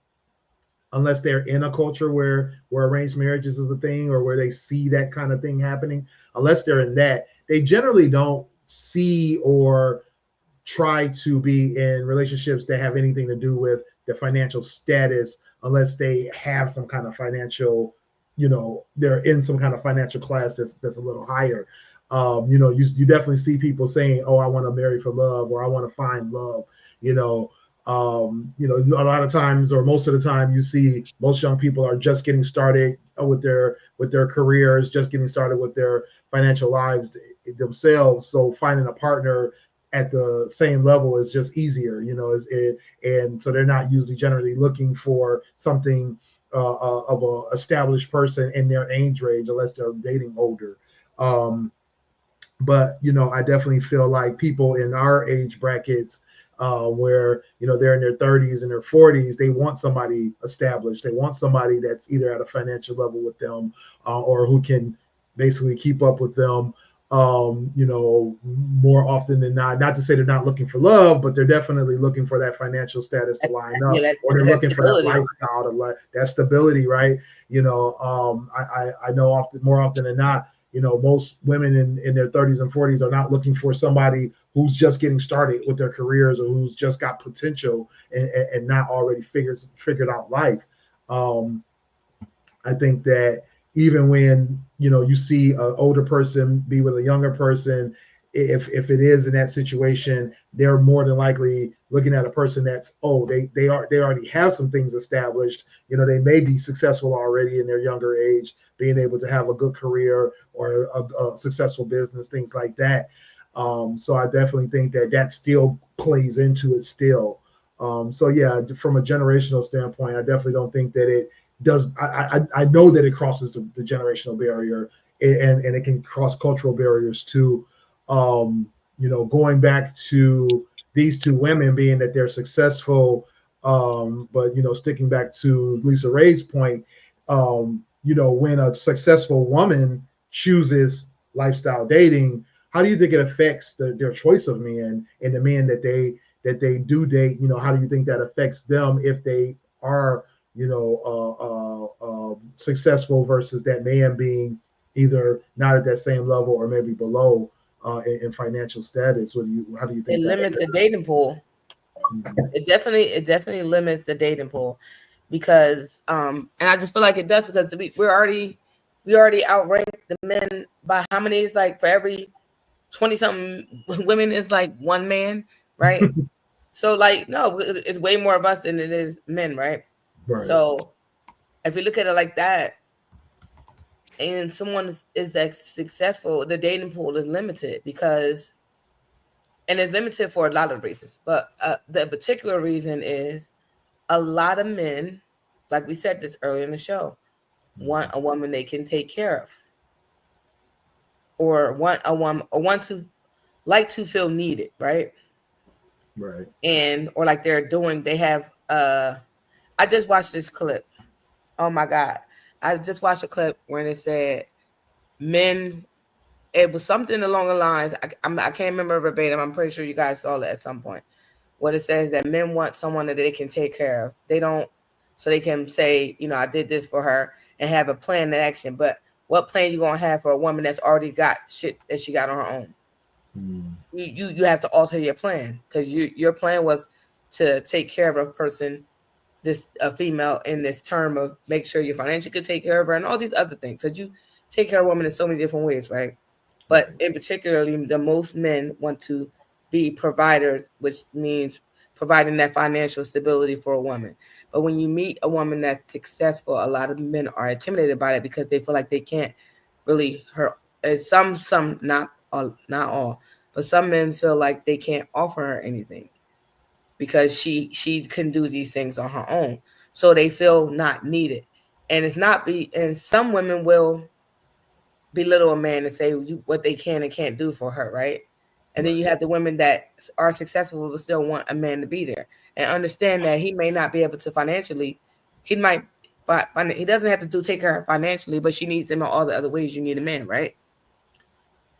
unless they're in a culture where arranged marriages is a thing, or where they see that kind of thing happening, unless they're in that, they generally don't see or try to be in relationships that have anything to do with the financial status, unless they have some kind of financial, they're in some kind of financial class that's a little higher. You definitely see people saying, "Oh, I want to marry for love," or "I want to find love." A lot of times, or most of the time, you see most young people are just getting started with their careers, just getting started with their financial lives themselves. So finding a partner at the same level is just easier, and so they're not usually generally looking for something of a established person in their age range, unless they're dating older. But I definitely feel like people in our age brackets, where they're in their 30s and their 40s, they want somebody established. They want somebody that's either at a financial level with them, or who can basically keep up with them. More often than not. Not to say they're not looking for love, but they're definitely looking for that financial status to line up, or they're looking for that lifestyle, that stability, right? I know more often than not, most women in their 30s and 40s are not looking for somebody who's just getting started with their careers, or who's just got potential and not already figured out life. I think that even when you see an older person be with a younger person, if it is in that situation, they're more than likely looking at a person that's they already have some things established. They may be successful already in their younger age, being able to have a good career or a successful business, things like that. So I definitely think that still plays into it still. So yeah, from a generational standpoint, I definitely don't think that it does. I know that it crosses the generational barrier, and it can cross cultural barriers too. Going back to these two women, being that they're successful, but sticking back to Lisa Ray's point, when a successful woman chooses lifestyle dating, how do you think it affects their choice of men, and the men that they do date? How do you think that affects them if they are successful, versus that man being either not at that same level or maybe below in financial status? How do you think it limits the dating pool? Mm-hmm. It definitely limits the dating pool, because and I just feel like it does, because we already outrank the men by how many? It's like for every 20 something women is like one man, right? So like, no, it's way more of us than it is men, right? So if you look at it like that, and someone is that successful, the dating pool is limited, because, and it's limited for a lot of reasons, but the particular reason is a lot of men, like we said this earlier in the show, want a woman they can take care of, or want a woman, or want to like to feel needed, right? Right. And or like they have I just watched this clip. Oh my God. I just watched a clip where it said men, it was something along the lines, I can't remember verbatim, I'm pretty sure you guys saw it at some point, what it says that men want someone that they can take care of. They don't, so they can say, I did this for her, and have a plan of action. But what plan you gonna have for a woman that's already got shit that she got on her own? You have to alter your plan, because your plan was to take care of a person, a female, in this term of make sure you financially could take care of her and all these other things. Because you take care of women in so many different ways, right? But in particularly, the most men want to be providers, which means providing that financial stability for a woman. But when you meet a woman that's successful, a lot of men are intimidated by it, because they feel like they can't really some not all, but some men feel like they can't offer her anything because she can do these things on her own, so they feel not needed. And it's not be and some women will belittle a man and say what they can and can't do for her, right? And then you have the women that are successful but still want a man to be there and understand that he may not be able to financially. He might, he doesn't have to take care of financially, but she needs him in all the other ways you need a man, right?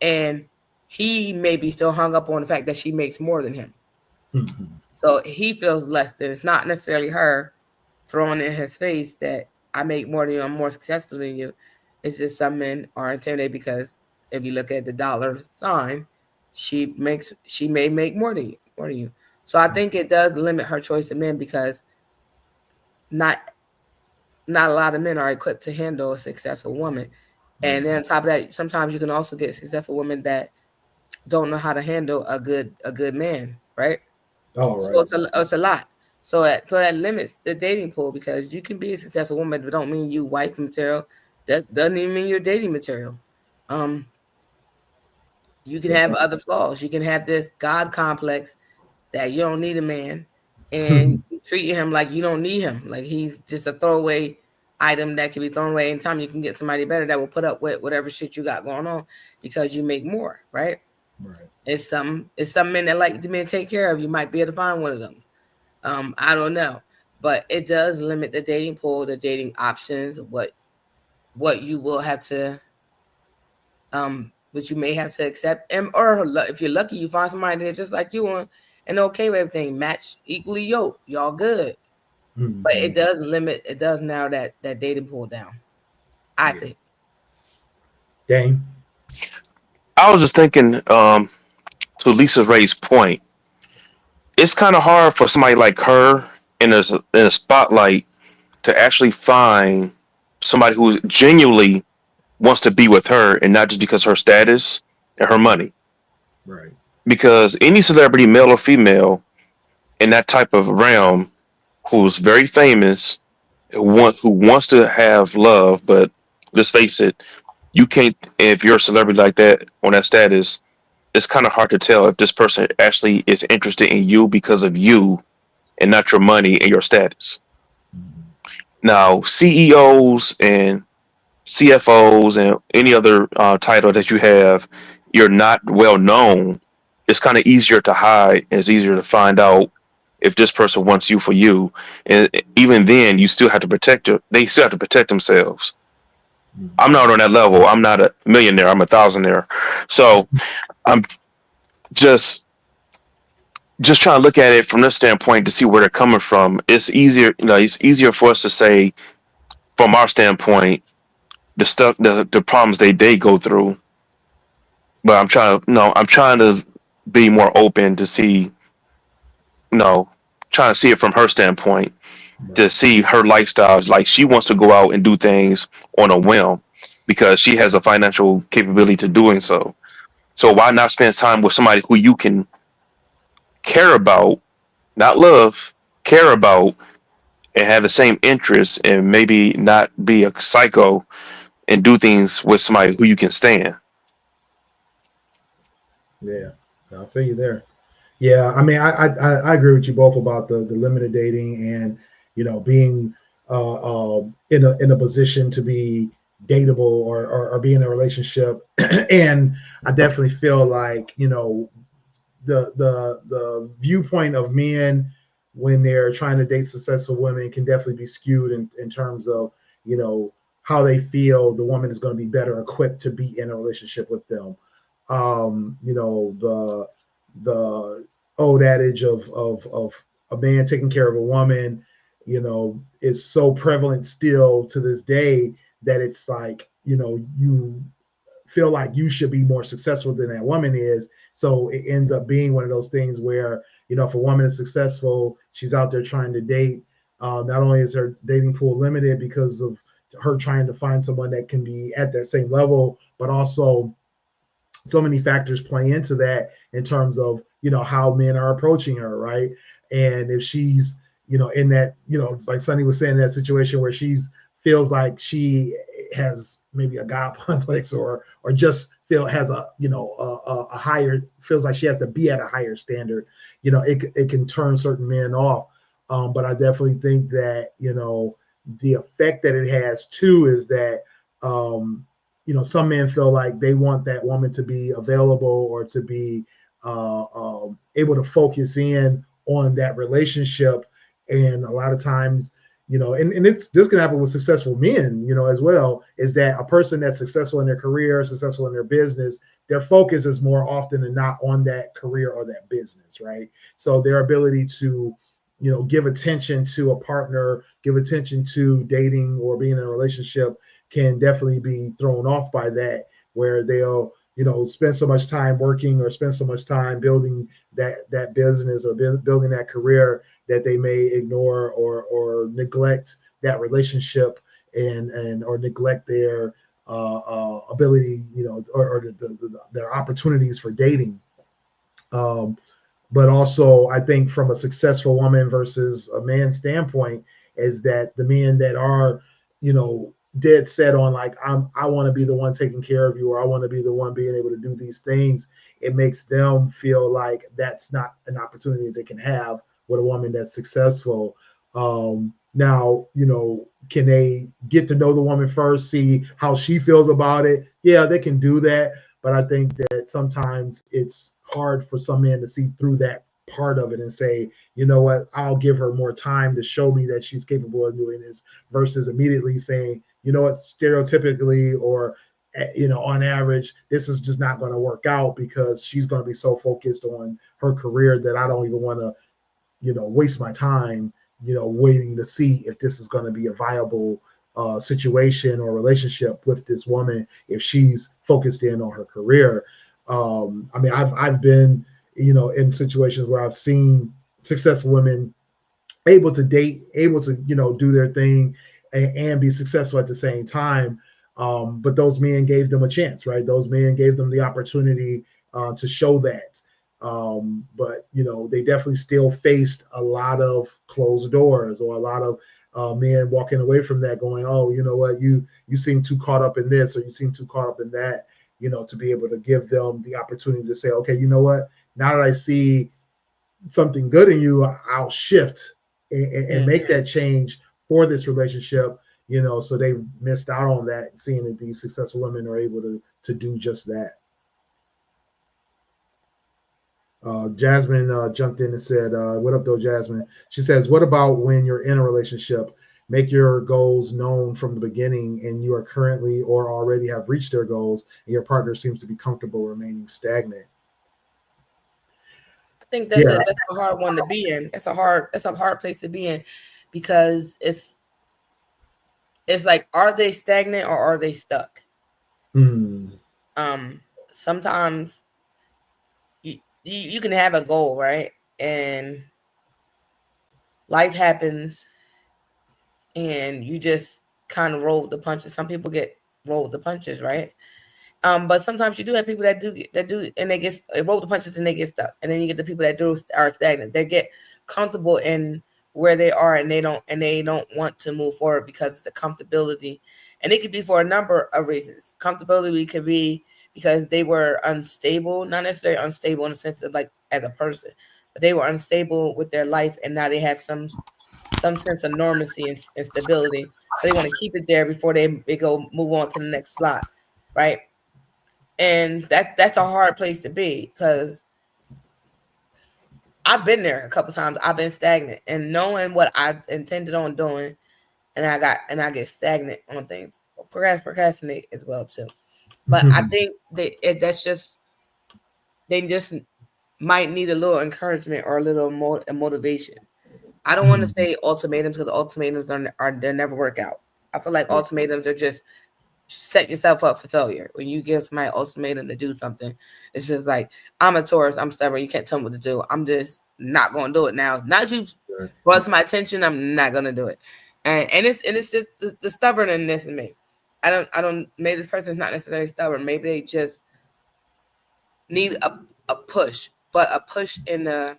And he may be still hung up on the fact that she makes more than him. Mm-hmm. So he feels less than. It's not necessarily her throwing in his face that I make more than you, I'm more successful than you. It's just some men are intimidated because if you look at the dollar sign, she may make more than you. So I think it does limit her choice of men because not a lot of men are equipped to handle a successful woman. And then on top of that, sometimes you can also get successful women that don't know how to handle a good man, right? Oh, right. So it's a lot. So that limits the dating pool because you can be a successful woman, but don't mean you wife material. That doesn't even mean you're dating material. You can have other flaws. You can have this God complex that you don't need a man, and you treat him like you don't need him, like he's just a throwaway item that can be thrown away anytime you can get somebody better that will put up with whatever shit you got going on because you make more, right? Right. It's some men that like the men take care of. You might be able to find one of them. I don't know, but it does limit the dating pool, the dating options, what you will have to, what you may have to accept, or if you're lucky, you find somebody that's just like you and okay with everything, match equally yoked, y'all good. Mm-hmm. But it does narrow that dating pool down, I think. Dang. I was just thinking, to Lisa Ray's point, it's kind of hard for somebody like her in a spotlight to actually find somebody who genuinely wants to be with her and not just because of her status and her money. Right. Because any celebrity, male or female, in that type of realm, who's very famous, who wants to have love, but let's face it, you can't, if you're a celebrity like that on that status, it's kind of hard to tell if this person actually is interested in you because of you and not your money and your status. Mm-hmm. Now, CEOs and CFOs and any other title that you have, you're not well known. It's kind of easier to hide. And it's easier to find out if this person wants you for you. And even then, you still have to protect her. They still have to protect themselves. Mm-hmm. I'm not on that level. I'm not a millionaire. I'm a thousandaire. So I'm just trying to look at it from this standpoint to see where they're coming from. It's easier, it's easier for us to say from our standpoint, the stuff, the problems they go through. But I'm trying to be more open to see, trying to see it from her standpoint, right, to see her lifestyle. Like she wants to go out and do things on a whim because she has a financial capability to doing so. So why not spend time with somebody who you can care about, not love, care about, and have the same interests, and maybe not be a psycho and do things with somebody who you can stand. Yeah, I feel you there. Yeah, I mean, I agree with you both about the limited dating and being in a position to be dateable or be in a relationship. And I definitely feel like the viewpoint of men when they're trying to date successful women can definitely be skewed in terms of how they feel the woman is going to be better equipped to be in a relationship with them. The old adage of a man taking care of a woman, is so prevalent still to this day that it's like, you feel like you should be more successful than that woman is. So it ends up being one of those things where, if a woman is successful, she's out there trying to date. Not only is her dating pool limited because of her trying to find someone that can be at that same level, but also so many factors play into that in terms of, how men are approaching her, right? And if she's, in that, it's like Sonny was saying, in that situation where she's feels like she has maybe a God complex or just has a a higher, feels like she has to be at a higher standard, it can turn certain men off. But I definitely think that the effect that it has too is that some men feel like they want that woman to be available or to be able to focus in on that relationship. And a lot of times, and this can happen with successful men, as well, is that a person that's successful in their career, successful in their business, their focus is more often than not on that career or that business, right? So their ability to, give attention to a partner, give attention to dating or being in a relationship can definitely be thrown off by that, where they'll, spend so much time working or spend so much time building that business or building that career that they may ignore or neglect that relationship and or neglect their ability, or their opportunities for dating. But also, I think from a successful woman versus a man standpoint, is that the men that are, dead set on like, I want to be the one taking care of you, or I want to be the one being able to do these things, it makes them feel like that's not an opportunity they can have with a woman that's successful. Now, can they get to know the woman first, see how she feels about it? Yeah, they can do that. But I think that sometimes it's hard for some men to see through that part of it and say, you know what, I'll give her more time to show me that she's capable of doing this, versus immediately saying, you know what, stereotypically or on average, this is just not going to work out because she's going to be so focused on her career that I don't even want to, waste my time, waiting to see if this is going to be a viable situation or relationship with this woman if she's focused in on her career. I mean, I've been, in situations where I've seen successful women able to date, able to, do their thing and be successful at the same time. But those men gave them a chance, right? Those men gave them the opportunity to show that. But, they definitely still faced a lot of closed doors, or a lot of men walking away from that going, oh, you know what, you seem too caught up in this, or you seem too caught up in that, to be able to give them the opportunity to say, okay, you know what, now that I see something good in you, I'll shift and make that change for this relationship, so they missed out on that, seeing that these successful women are able to do just that. Jasmine jumped in and said, what up though, Jasmine? She says, what about when you're in a relationship? Make your goals known from the beginning, and you are currently or already have reached their goals, and your partner seems to be comfortable remaining stagnant. I think that's a hard one to be in. It's a hard place to be in, because it's like, are they stagnant or are they stuck? Sometimes you can have a goal, right? And life happens and you just kind of roll with the punches. Some people get rolled with the punches, right? But sometimes you do have people that do, and they roll the punches and they get stuck. And then you get the people that are stagnant. They get comfortable in where they are, and they don't want to move forward because of the comfortability. And it could be for a number of reasons. Comfortability could be because they were unstable, not necessarily unstable in the sense of like as a person, but they were unstable with their life, and now they have some sense of normalcy and stability. So they want to keep it there before they go move on to the next slot, right? And that's a hard place to be, because I've been there a couple times. I've been stagnant, and knowing what I intended on doing, and I get stagnant on things. Procrastinate as well too. But I think that's just, they just might need a little encouragement or a little more motivation. I don't want to say ultimatums, because ultimatums they never work out. I feel like ultimatums are just set yourself up for failure. When you give somebody an ultimatum to do something, it's just like, I'm a Taurus, I'm stubborn, you can't tell me what to do. I'm just not going to do it now. Not that you brought to my attention, I'm not going to do it. And it's just the stubbornness in me. I don't. Maybe this person's not necessarily stubborn. Maybe they just need a push, but a push in a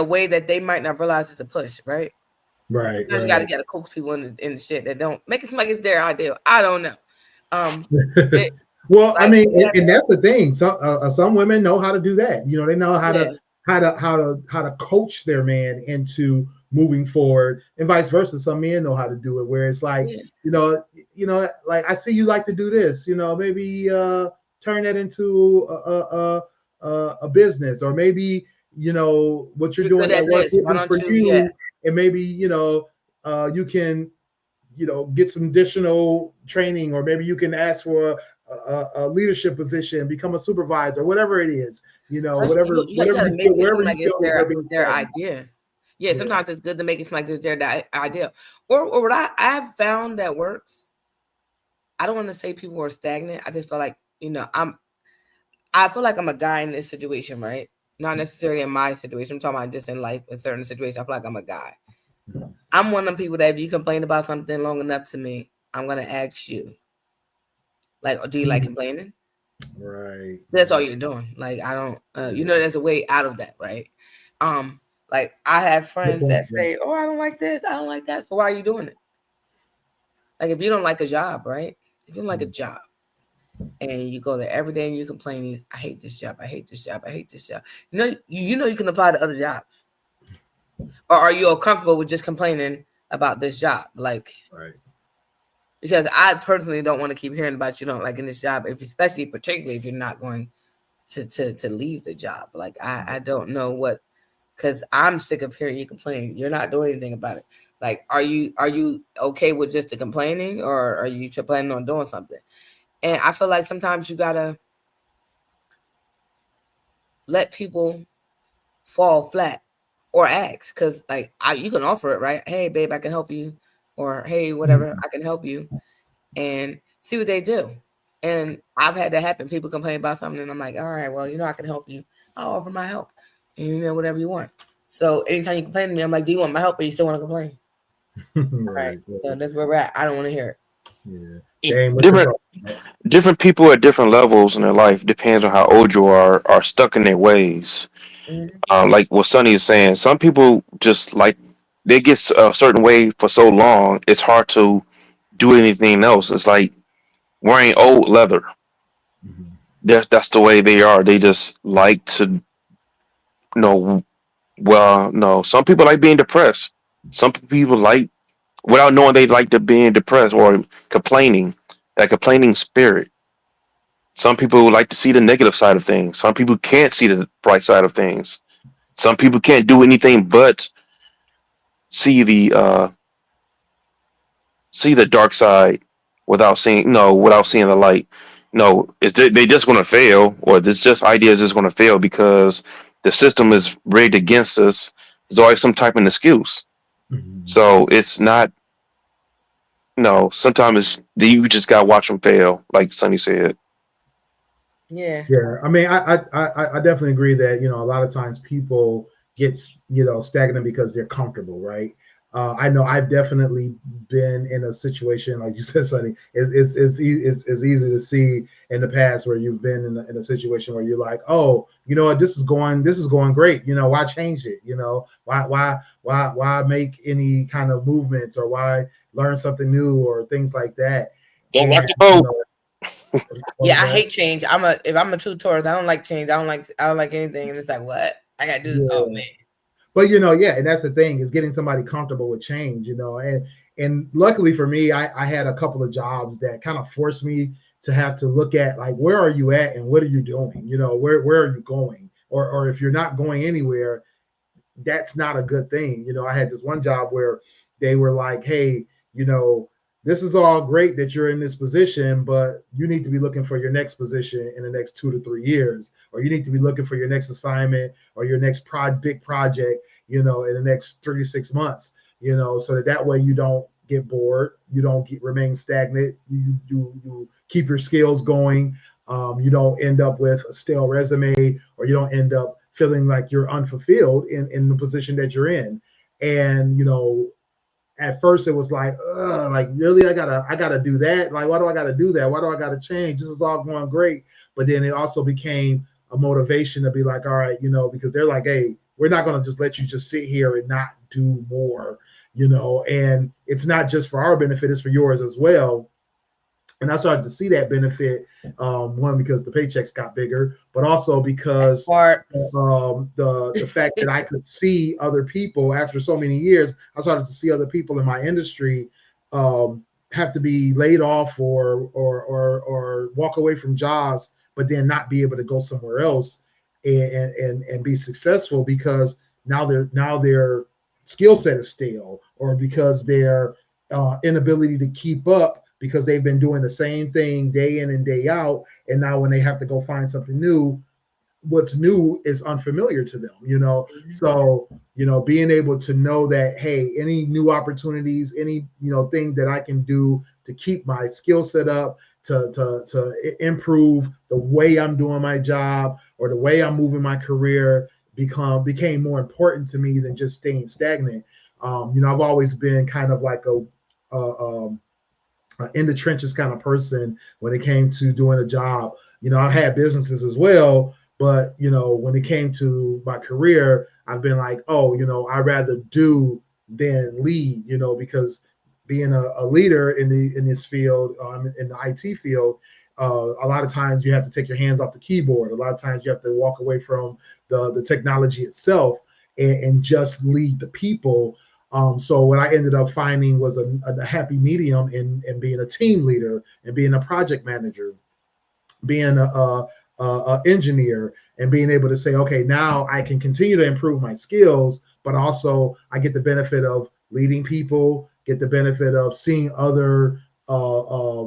way that they might not realize it's a push, right? Right. Sometimes you gotta coach people in shit that don't make it seem like it's their ideal. I don't know. Well, I mean, and that's the thing. Some women know how to do that. You know, they know how to coach their man into moving forward, and vice versa. Some men know how to do it, where it's like, you know, like I see you like to do this. You know, maybe turn that into a business, or maybe what you're doing at work isn't for you, and maybe you can get some additional training, or maybe you can ask for a leadership position, become a supervisor, whatever it is, whatever you feel their idea. Yeah, sometimes it's good to make it seem like it's their idea. Or what I've found that works, I don't want to say people are stagnant. I just feel like, I feel like I'm a guy in this situation, right? Not necessarily in my situation. I'm talking about just in life, in certain situations. I feel like I'm a guy. I'm one of them people that if you complain about something long enough to me, I'm going to ask you, like, do you like complaining? Right. That's all you're doing. Like, I don't, there's a way out of that, right? Like, I have friends that say, oh, I don't like this, I don't like that. So why are you doing it? Like, if you don't like a job, right? If you don't like a job and you go there every day and you complain, I hate this job, I hate this job, I hate this job. You can apply to other jobs. Or are you comfortable with just complaining about this job? Like, right. Because I personally don't want to keep hearing about you don't like in this job, particularly if you're not going to leave the job. Like, I don't know what, because I'm sick of hearing you complain. You're not doing anything about it. Like, are you okay with just the complaining, or are you planning on doing something? And I feel like sometimes you gotta let people fall flat or ask, because like you can offer it, right? Hey, babe, I can help you, or hey, whatever, I can help you, and see what they do. And I've had that happen. People complain about something, and I'm like, all right, well, I can help you. I'll offer my help, and whatever you want. So anytime you complain to me, I'm like, do you want my help, or you still want to complain? Right. So that's where we're at. I don't want to hear it. Different people at different levels in their life, depends on how old you are stuck in their ways. Like what Sonny is saying, some people just like they get a certain way for so long, it's hard to do anything else. It's like wearing old leather. That's the way they are. They just like to some people like being depressed. Some people like, without knowing, they like to being depressed or complaining, that complaining spirit. Some people like to see the negative side of things. Some people can't see the bright side of things. Some people can't do anything but see the dark side without seeing the light. They just going to fail, or this just idea is just going to fail because the system is rigged against us. There's always some type of excuse. So it's not. Sometimes you just got to watch them fail, like Sonny said. Yeah. I mean, I definitely agree that a lot of times people get stagnant because they're comfortable, right? I know I've definitely been in a situation like you said, Sonny. It's easy to see in the past where you've been in a situation where you're like, oh, you know what, this is going great. Why change it? Why make any kind of movements, or why learn something new, or things like that. Don't rock the boat. Yeah, I hate change. If I'm a true tourist, I don't like change. I don't like anything. And it's like, what? I gotta do this. Oh man. But and that's the thing, is getting somebody comfortable with change, and luckily for me, I had a couple of jobs that kind of forced me to have to look at, like, where are you at and what are you doing? Where are you going? Or if you're not going anywhere, that's not a good thing. I had this one job where they were like, hey, this is all great that you're in this position, but you need to be looking for your next position in the next 2 to 3 years, or you need to be looking for your next assignment or your next big project, in the next 3 to 6 months, so that way you don't get bored, you don't remain stagnant, you keep your skills going, you don't end up with a stale resume, or you don't end up feeling like you're unfulfilled in the position that you're in. And at first it was like really, I gotta do that. Like, why do I gotta do that? Why do I gotta change? This is all going great. But then it also became a motivation to be like, all right, because they're like, hey, we're not gonna just let you just sit here and not do more. and it's not just for our benefit, it's for yours as well. And I started to see that benefit, one, because the paychecks got bigger, but also because the fact that I could see other people after so many years. I started to see other people in my industry have to be laid off or walk away from jobs, but then not be able to go somewhere else and be successful because now their skill set is stale, or because their inability to keep up, because they've been doing the same thing day in and day out, and now when they have to go find something new, what's new is unfamiliar to them. So being able to know that, hey, any new opportunities, any thing that I can do to keep my skill set up, to improve the way I'm doing my job or the way I'm moving my career became more important to me than just staying stagnant. I've always been kind of like a in the trenches kind of person when it came to doing a job. I had businesses as well, but when it came to my career, I've been like, I'd rather do than lead, because being a leader in this field, in the IT field, a lot of times you have to take your hands off the keyboard. A lot of times you have to walk away from the technology itself and just lead the people. So what I ended up finding was a happy medium in being a team leader and being a project manager, being a engineer, and being able to say, okay, now I can continue to improve my skills, but also I get the benefit of leading people, get the benefit of seeing other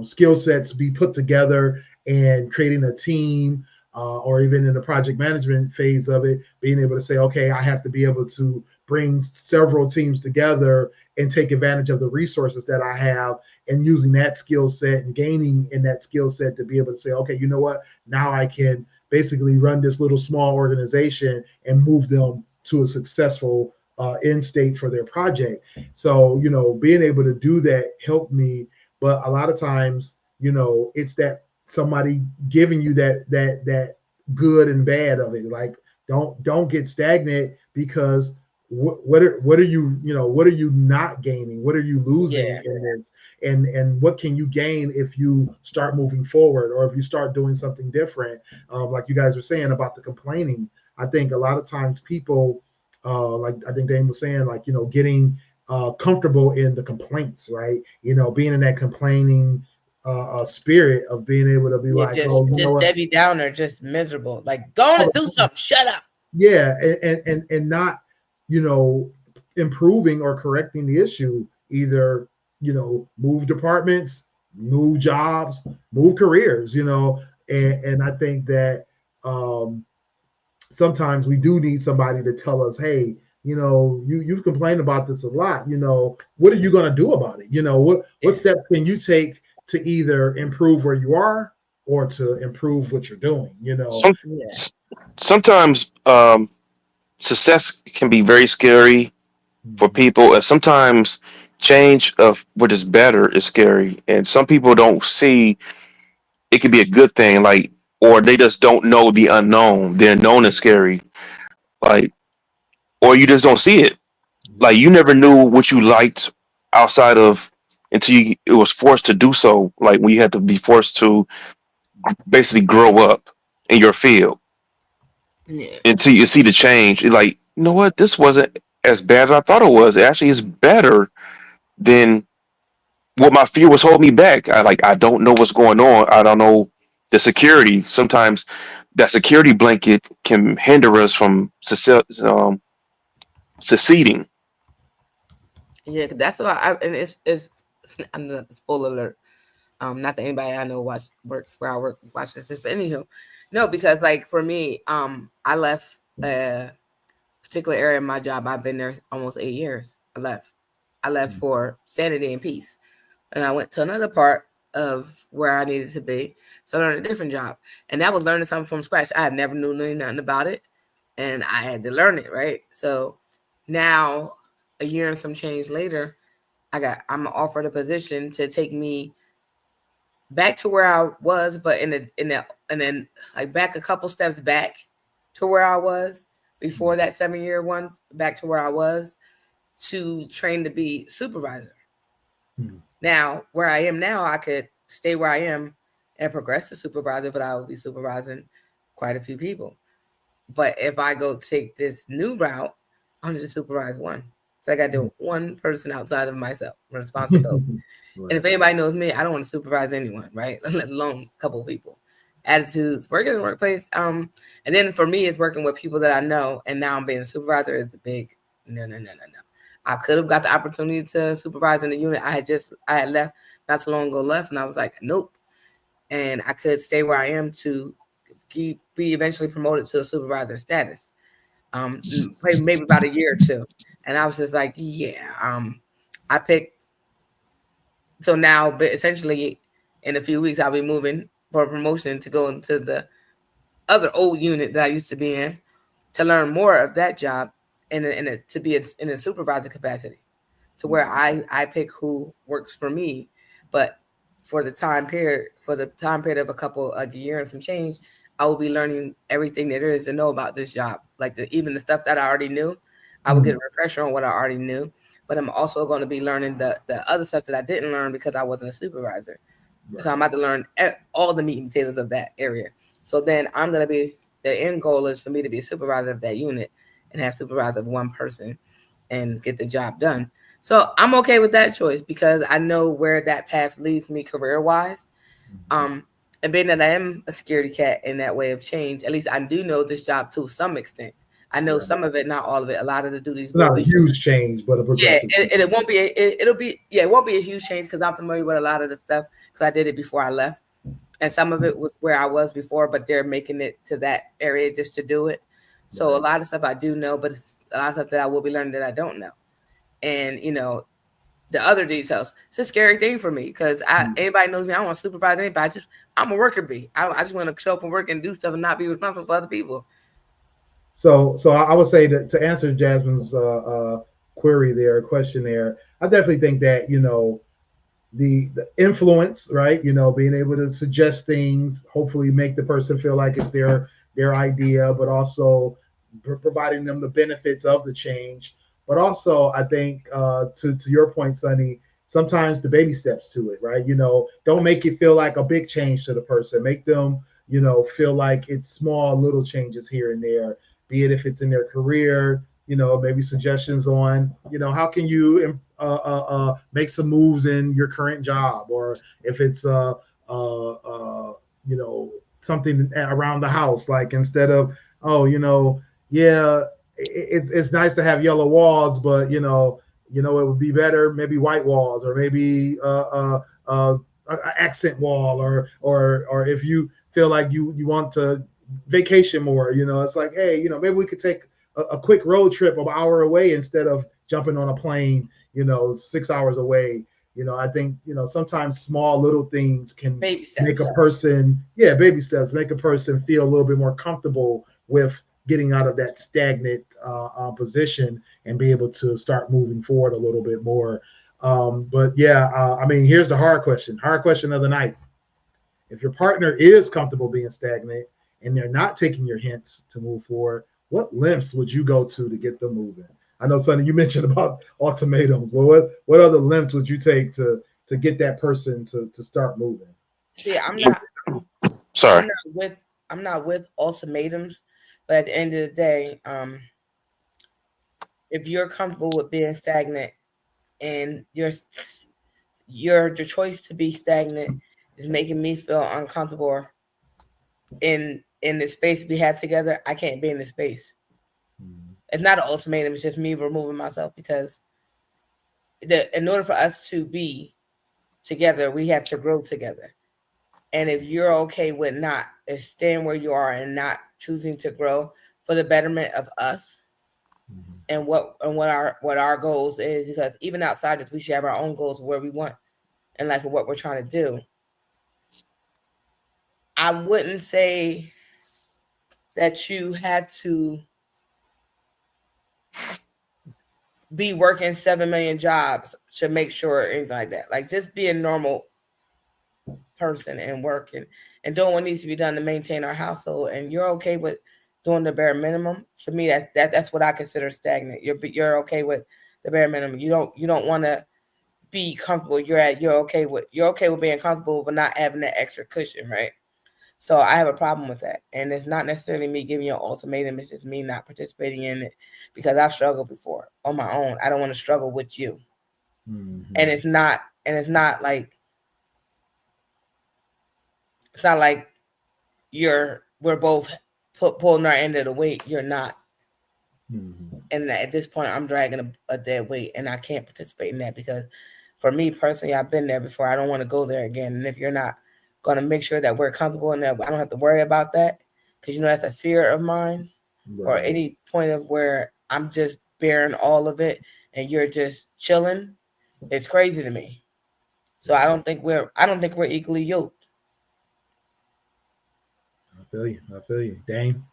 skill sets be put together and creating a team, or even in the project management phase of it, being able to say, okay, I have to be able to bring several teams together and take advantage of the resources that I have, and using that skill set and gaining in that skill set to be able to say, okay, you know what, now I can basically run this little small organization and move them to a successful end state for their project. So, being able to do that helped me. But a lot of times, it's that somebody giving you that good and bad of it. Like, don't get stagnant, because what are you not gaining? What are you losing in this? And what can you gain if you start moving forward, or if you start doing something different? Like you guys were saying about the complaining. I think a lot of times people, like I think Dane was saying, like, getting comfortable in the complaints, right? Being in that complaining spirit of being able to be like, just, oh, you know what? Debbie Downer, just miserable. Like, go on and do something. Shut up. Yeah, and not, improving or correcting the issue. Either, move departments, move jobs, move careers, and I think that sometimes we do need somebody to tell us, hey, you've complained about this a lot. What are you going to do about it? What steps can you take to either improve where you are or to improve what you're doing? Sometimes success can be very scary for people, and sometimes change of what is better is scary, and some people don't see it can be a good thing, like, or they just don't know the unknown. The unknown is scary, like, or you just don't see it. Like, you never knew what you liked outside of until it was forced to do so. Like, when you had to be forced to basically grow up in your field, until you see the change. You're like, you know what, this wasn't as bad as I thought it was. It actually is better than what my fear was holding me back. I don't know what's going on. I don't know the security. Sometimes that security blanket can hinder us from succeeding. Yeah, that's what and it's I'm not spoiler alert. Not that anybody I know works where I work watches this, but anywho, no, because like for me, I left a particular area of my job. I've been there almost 8 years. I left for sanity and peace, and I went to another part of where I needed to be. So I learned a different job, and that was learning something from scratch. I had never knew nothing about it, and I had to learn it, right? So now, a year and some change later, I'm offered a position to take me back to where I was, but and then like back a couple steps back to where I was before that 7-year one, back to where I was, to train to be supervisor. Hmm. Now, where I am now, I could stay where I am and progress to supervisor, but I will be supervising quite a few people. But if I go take this new route, I'm just supervise one. So I got to do one person outside of myself, responsibility. Right. And if anybody knows me, I don't want to supervise anyone, right? Let alone a couple of people. Attitudes, working in the workplace. And then for me, it's working with people that I know. And now I'm being a supervisor is a big no. I could have got the opportunity to supervise in the unit. I had left not too long ago and I was like, nope. And I could stay where I am to be eventually promoted to a supervisor status. Maybe about a year or two. And I was just like, yeah. I picked. So now, but essentially, in a few weeks, I'll be moving for a promotion to go into the other old unit that I used to be in to learn more of that job and to be in a supervisor capacity, to where I pick who works for me, but for the time period of a couple a year and some change, I will be learning everything that there is to know about this job, like even the stuff that I already knew. I will get a refresher on what I already knew, but I'm also going to be learning the other stuff that I didn't learn because I wasn't a supervisor. Right. So I'm about to learn all the meat and potatoes of that area. So then I'm going to be, the end goal is for me to be a supervisor of that unit and have supervisor of one person and get the job done. So I'm okay with that choice because I know where that path leads me career-wise. And being that I am a security cat in that way of change, at least I do know this job to some extent. I know some of it, not all of it. A lot of the duties. Not a huge change, but a progressive. Yeah, it won't be. It won't be a huge change because I'm familiar with a lot of the stuff because I did it before I left, and some of it was where I was before, but they're making it to that area just to do it. So a lot of stuff I do know, but it's a lot of stuff that I will be learning that I don't know, and the other details. It's a scary thing for me because anybody knows me. I don't want to supervise anybody. I'm a worker bee. I just want to show up and work and do stuff and not be responsible for other people. So I would say that to answer Jasmine's query there, question there, I definitely think that the influence, right? Being able to suggest things, hopefully make the person feel like it's their idea, but also providing them the benefits of the change. But also, I think to your point, Sonny, sometimes the baby steps to it, right? Don't make it feel like a big change to the person. Make them, feel like it's small little changes here and there. Be it if it's in their career, maybe suggestions on, how can you make some moves in your current job, or if it's something around the house, like instead of it's nice to have yellow walls, but it would be better maybe white walls, or maybe an accent wall, or if you feel like you want to vacation more, it's like, hey, maybe we could take a quick road trip an hour away instead of jumping on a plane 6 hours away. I think sometimes small little things can make a person baby steps make a person feel a little bit more comfortable with getting out of that stagnant position and be able to start moving forward a little bit more. Here's the hard question of the night. If your partner is comfortable being stagnant and they're not taking your hints to move forward, what lengths would you go to get them moving? I know, Sonny, you mentioned about ultimatums. Well, what other lengths would you take to get that person to start moving? See, I'm not. Sorry. I'm not with ultimatums, but at the end of the day, if you're comfortable with being stagnant and your choice to be stagnant is making me feel uncomfortable in the space we have together, I can't be in the space. It's not an ultimatum. It's just me removing myself because in order for us to be together, we have to grow together. And if you're okay with not staying where you are and not choosing to grow for the betterment of us and what our goals is, because even outside this, we should have our own goals where we want in life or what we're trying to do. I wouldn't say that you had to be working 7 million jobs to make sure anything like that. Like, just be a normal person and working and doing what needs to be done to maintain our household. And you're okay with doing the bare minimum. For me, that's what I consider stagnant. You're okay with the bare minimum. You don't want to be comfortable. You're okay with being comfortable, but not having that extra cushion, right? So I have a problem with that, and it's not necessarily me giving you an ultimatum. It's just me not participating in it because I've struggled before on my own. I don't want to struggle with you, and it's not like we're both pulling our end of the weight. You're not. And at this point, I'm dragging a dead weight, and I can't participate in that because, for me personally, I've been there before. I don't want to go there again. And if you're not going to make sure that we're comfortable and that I don't have to worry about that, because that's a fear of mine, or any point of where I'm just bearing all of it and you're just chilling, it's crazy to me. So I don't think we're equally yoked. I feel you, Dane.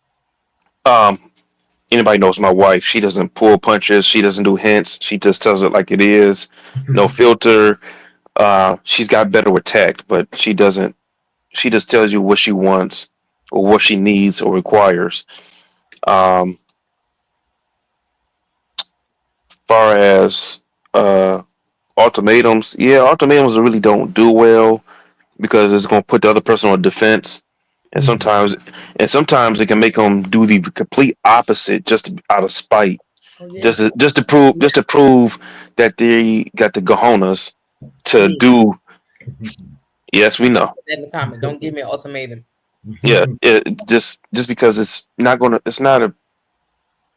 Anybody knows my wife. She doesn't pull punches. She doesn't do hints. She just tells it like it is. No filter. She's got better with tact, but she doesn't. She just tells you what she wants or what she needs or requires. Far as ultimatums, ultimatums really don't do well because it's going to put the other person on defense. And sometimes it can make them do the complete opposite just out of spite, just to prove that they got the cojones to do. Yes, we know. In the comment, don't give me an ultimatum. Yeah, just because it's not a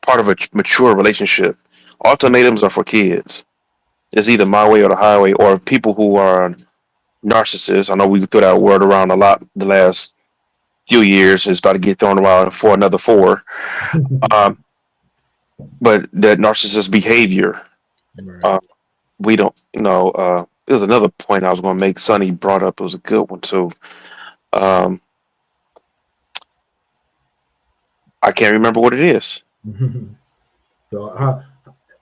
part of a mature relationship. Ultimatums are for kids. It's either my way or the highway, or people who are narcissists. I know we threw that word around a lot the last few years. It's about to get thrown around for another 4. But that narcissist behavior, we don't. It was another point I was going to make. Sonny brought up. It was a good one too. I can't remember what it is. So,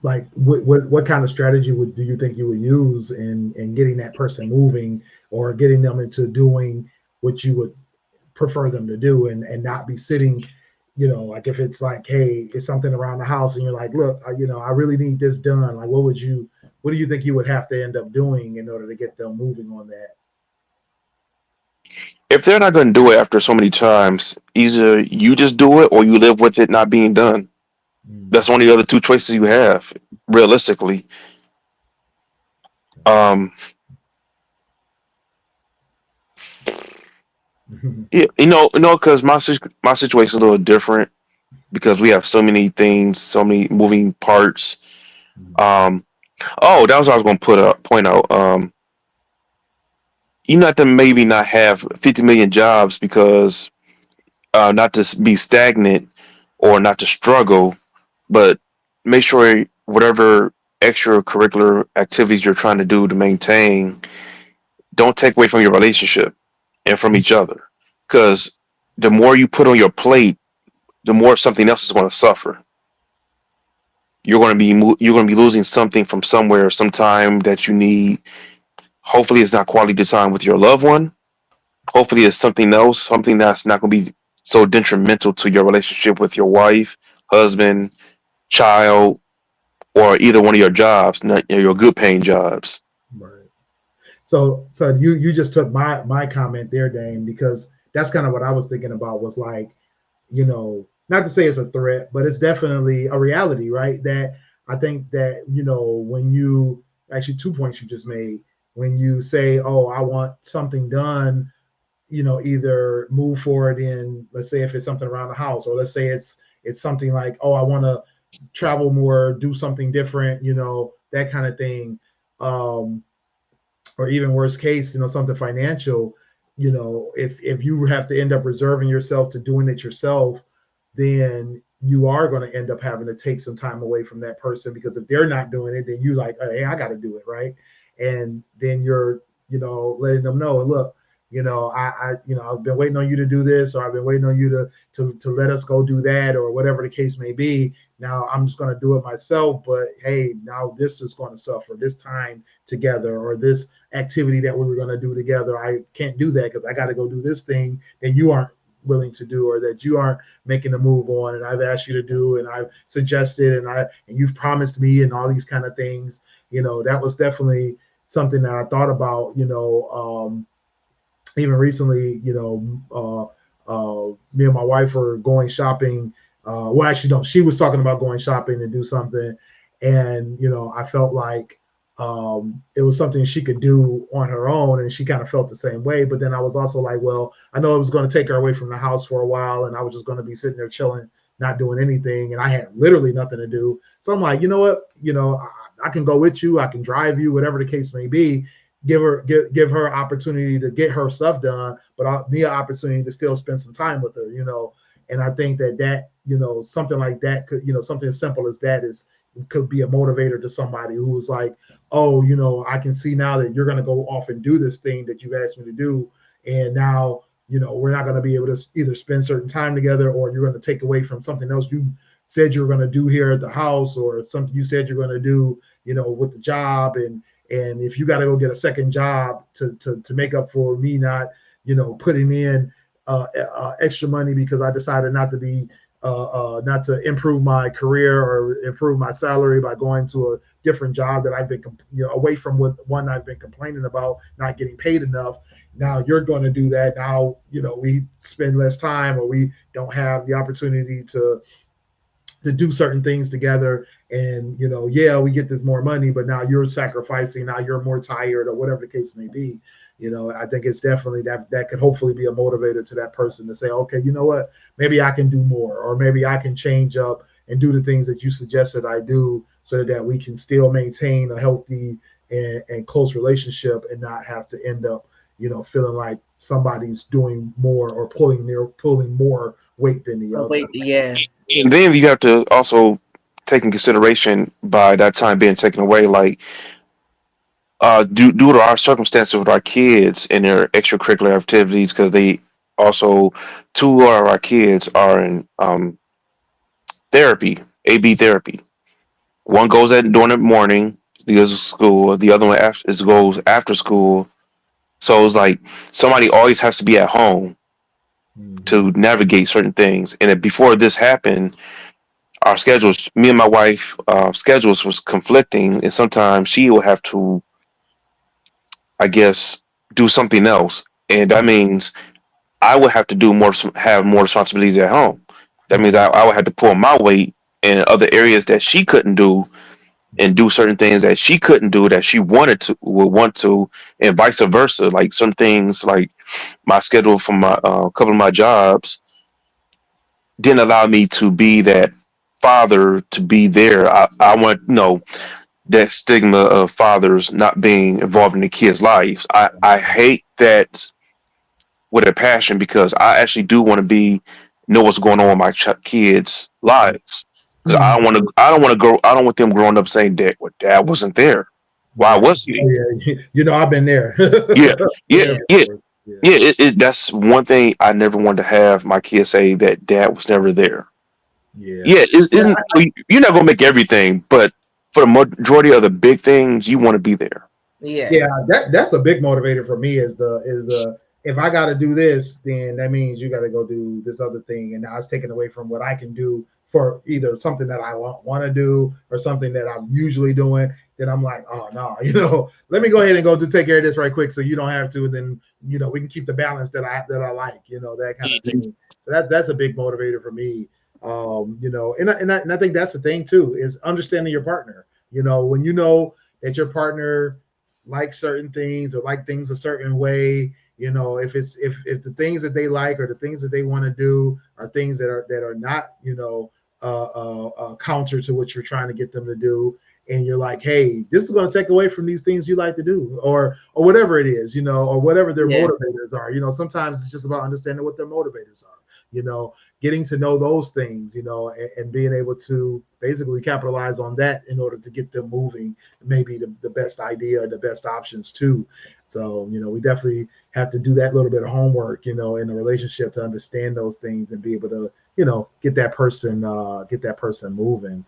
what kind of strategy do you think you would use in getting that person moving or getting them into doing what you would prefer them to do and not be sitting, like if it's like, hey, it's something around the house and you're like, look, I really need this done. Like, what do you think you would have to end up doing in order to get them moving on that? If they're not going to do it after so many times, either you just do it or you live with it not being done. That's one of the other 2 choices you have, realistically. Yeah, because my situation is a little different because we have so many things, so many moving parts. That was what I was going to point out. You have to maybe not have 50 million jobs because not to be stagnant or not to struggle, but make sure whatever extracurricular activities you're trying to do to maintain don't take away from your relationship and from each other. Because the more you put on your plate, the more something else is going to suffer. You're going to be losing something from somewhere, sometime that you need. Hopefully, it's not quality time with your loved one. Hopefully, it's something else, something that's not going to be so detrimental to your relationship with your wife, husband, child, or either one of your jobs, not your good paying jobs. Right. So you just took my comment there, Dane, because that's kind of what I was thinking about was like, not to say it's a threat, but it's definitely a reality, right? That I think that, when you actually 2 points you just made, when you say, oh, I want something done, either move forward in, let's say if it's something around the house, or let's say it's something like, oh, I want to travel more, do something different, that kind of thing. Or even worst case, something financial, if you have to end up reserving yourself to doing it yourself, then you are going to end up having to take some time away from that person, because if they're not doing it, then you like, hey, I got to do it, right? And then you're, letting them know, look, I've been waiting on you to do this, or I've been waiting on you to let us go do that, or whatever the case may be. Now I'm just going to do it myself, but hey, now this is going to suffer, this time together, or this activity that we were going to do together. I can't do that because I got to go do this thing that you aren't willing to do, or that you aren't making a move on, and I've asked you to do, and I've suggested, and you've promised me, and all these kind of things. That was definitely something that I thought about. Even recently, me and my wife were going shopping. Well, actually, no, she was talking about going shopping and do something, and I felt like it was something she could do on her own, and she kind of felt the same way. But then I was also like, well, I know it was going to take her away from the house for a while, and I was just going to be sitting there chilling, not doing anything, and I had literally nothing to do. So I'm like, you know what, I can go with you, I can drive you, whatever the case may be. Give her opportunity to get her stuff done, but me an opportunity to still spend some time with her, And I think that something like that could, something as simple as that could be a motivator to somebody who's like, oh, I can see now that you're going to go off and do this thing that you've asked me to do, and now we're not going to be able to either spend certain time together, or you're going to take away from something else you said you're going to do here at the house, or something you said you're going to do, with the job. And if you got to go get a second job to make up for me not, putting in extra money because I decided not to improve my career or improve my salary by going to a different job that I've been, away from one I've been complaining about not getting paid enough. Now you're going to do that. Now, we spend less time, or we don't have the opportunity to do certain things together, and we get this more money, but now you're sacrificing, now you're more tired, or whatever the case may be. I think it's definitely that could hopefully be a motivator to that person to say, okay, you know what, maybe I can do more, or maybe I can change up and do the things that you suggested I do, so that we can still maintain a healthy and close relationship, and not have to end up feeling like somebody's doing more or pulling more weight than the other. Wait, yeah. And then you have to also take in consideration, by that time being taken away, like due to our circumstances with our kids and their extracurricular activities, because they also, two of our kids are in therapy, AB therapy. One goes during the morning, the other school. The other one goes after school. So it's like somebody always has to be at home to navigate certain things. And before this happened, our schedules, me and my wife, schedules was conflicting, and sometimes she would have to, I guess, do something else, and that means I would have to have more responsibilities at home. That means I would have to pull my weight in other areas that she couldn't do, and do certain things that she couldn't do that she would want to, and vice versa. Like some things, like my schedule for my couple of my jobs didn't allow me to be that father, to be there. I want that stigma of fathers not being involved in the kids' lives. I hate that with a passion, because I actually do want to know what's going on in my kids' lives. Because I don't want them growing up saying, "Dad, well, Dad wasn't there. Why was he?" Oh, yeah, I've been there. Yeah. That's one thing I never wanted to have my kids say, that Dad was never there. You're not gonna make everything, but for the majority of the big things, you want to be there. Yeah. That's a big motivator for me. Is the if I got to do this, then that means you got to go do this other thing, and now it's taken away from what I can do for either something that I want to do, or something that I'm usually doing. Then I'm like, oh no, let me go ahead and go take care of this right quick, so you don't have to. Then we can keep the balance that I like, that kind of thing. So that's a big motivator for me. And I think that's the thing too, is understanding your partner. When you know that your partner likes certain things, or like things a certain way, if the things that they like, or the things that they want to do, are things that are not counter to what you're trying to get them to do, and you're like, hey, this is going to take away from these things you like to do, or whatever it is, or whatever their motivators are. Sometimes it's just about understanding what their motivators are, getting to know those things, and being able to basically capitalize on that in order to get them moving, maybe the best idea, the best options too. So, we definitely have to do that little bit of homework, in a relationship, to understand those things and be able to, get that person moving.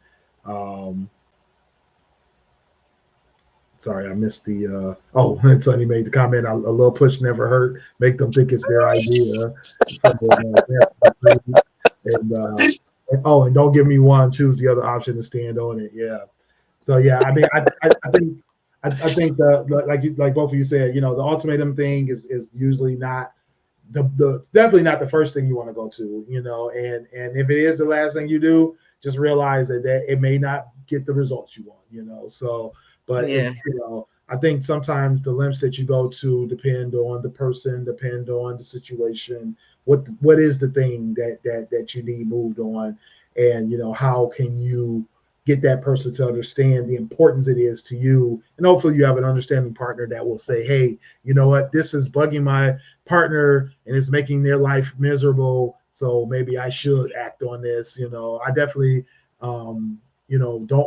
Sorry, I missed the. And Sonny made the comment. A little push never hurt. Make them think it's their idea. So, and don't give me one. Choose the other option and stand on it. Yeah. So yeah, I mean, I think like both of you said, the ultimatum thing is usually not the definitely not the first thing you want to go to, and if it is the last thing you do, just realize that it may not get the results you want, so. But Yeah. it's, I think sometimes the lengths that you go to depend on the person, depend on the situation. What is the thing that you need moved on, and how can you get that person to understand the importance it is to you, and hopefully you have an understanding partner that will say, hey, you know what, this is bugging my partner and it's making their life miserable, so maybe I should act on this. I definitely don't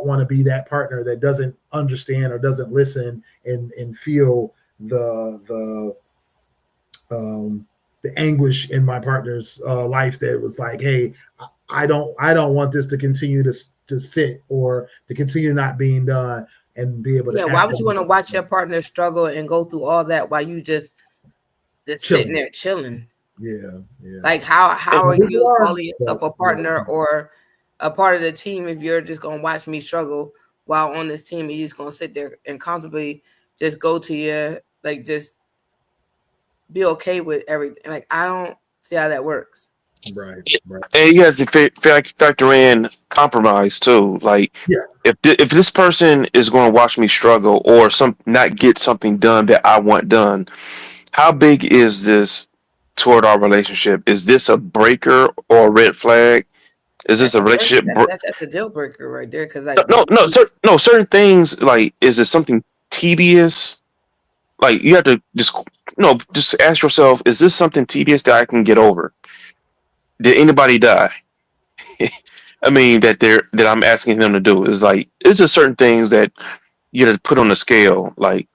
want to be that partner that doesn't understand or doesn't listen and feel the anguish in my partner's life that was like, hey, I don't want this to continue to sit or to continue not being done, and be able to why would you want to watch your partner struggle and go through all that while you just sitting there chilling? Yeah. Like how are you calling yourself a partner or a part of the team if you're just gonna watch me struggle while on this team and you're just gonna sit there and comfortably just go to your, like, just be okay with everything? Like, I don't see how that works. Right. And you have to factor in compromise too. Like, if this person is going to watch me struggle or not get something done that I want done, how big is this toward our relationship? Is this a breaker or a red flag? Is this a relationship? That's a deal breaker right there. Because certain things, like, is it something tedious? Like, you have to just ask yourself, is this something tedious that I can get over? Did anybody die? I mean, that I'm asking them to do is like, is there certain things that you have to put on the scale, like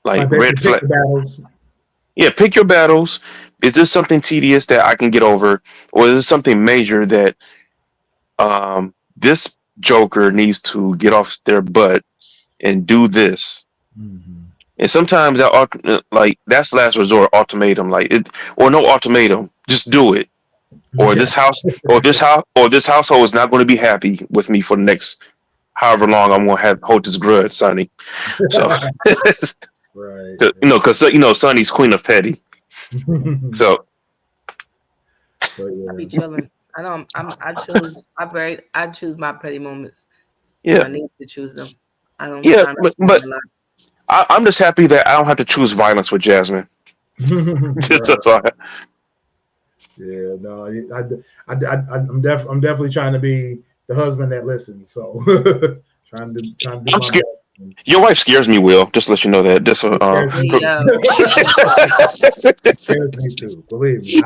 red flag? Yeah, pick your battles. Is this something tedious that I can get over, or is this something major that this joker needs to get off their butt and do this? Mm-hmm. And sometimes that's last resort ultimatum, or no ultimatum, just do it. Or this household is not going to be happy with me for the next however long I'm going to hold this grudge, Sonny. So, right. Because Sonny's queen of petty. So, I be chilling. I choose my petty moments. Yeah, I need to choose them. I don't. Yeah, but I'm just happy that I don't have to choose violence with Jasmine. That's all. Yeah, no, I'm definitely trying to be the husband that listens. So trying to do my best. Your wife scares me, Will. Just to let you know that. Scares me too. Believe me,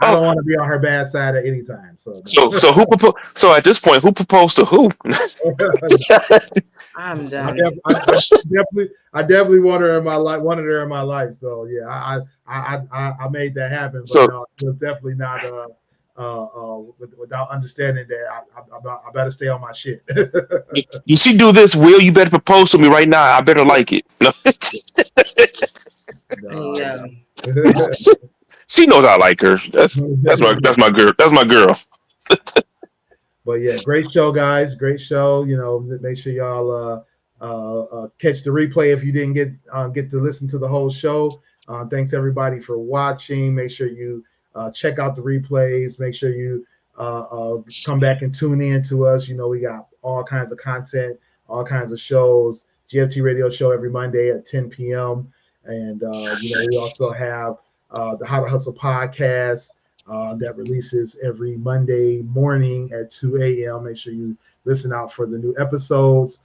I don't want to be on her bad side at any time. So who proposed? So at this point, who proposed to who? I'm done. I definitely wanted her in my life. So yeah, I made that happen. But so, no, it was definitely not without understanding that I better stay on my shit. You see, do this, Will. You better propose to me right now. I better like it. She knows I like her. That's my girl. That's my girl. But yeah, great show, guys. Great show. Make sure y'all catch the replay if you didn't get to listen to the whole show. Thanks everybody for watching. Make sure you check out the replays. Make sure you come back and tune in to us. We got all kinds of content, all kinds of shows. GFT Radio Show every Monday at 10 p.m. And we also have the How to Hustle podcast that releases every Monday morning at 2 a.m. Make sure you listen out for the new episodes.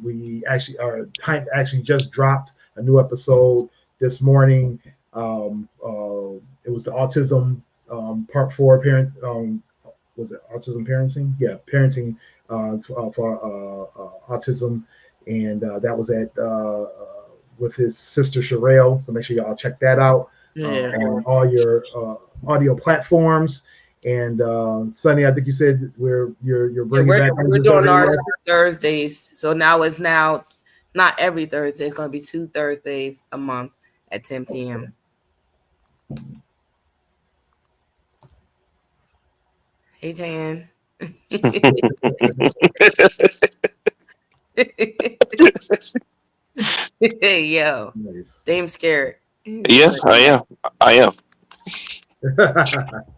We actually just dropped a new episode this morning. It was the autism part 4 parent. Was it autism parenting? Yeah, parenting for autism, and that was at with his sister Sherelle. So make sure y'all check that out on all your audio platforms. And Sonny, I think you said you're bringing back. We're doing ours Thursdays, so now it's 9 not every Thursday. It's going to be 2 Thursdays a month at 10 p.m. Hey, Tan. Yo, Nice. damn scared. Yeah, I am.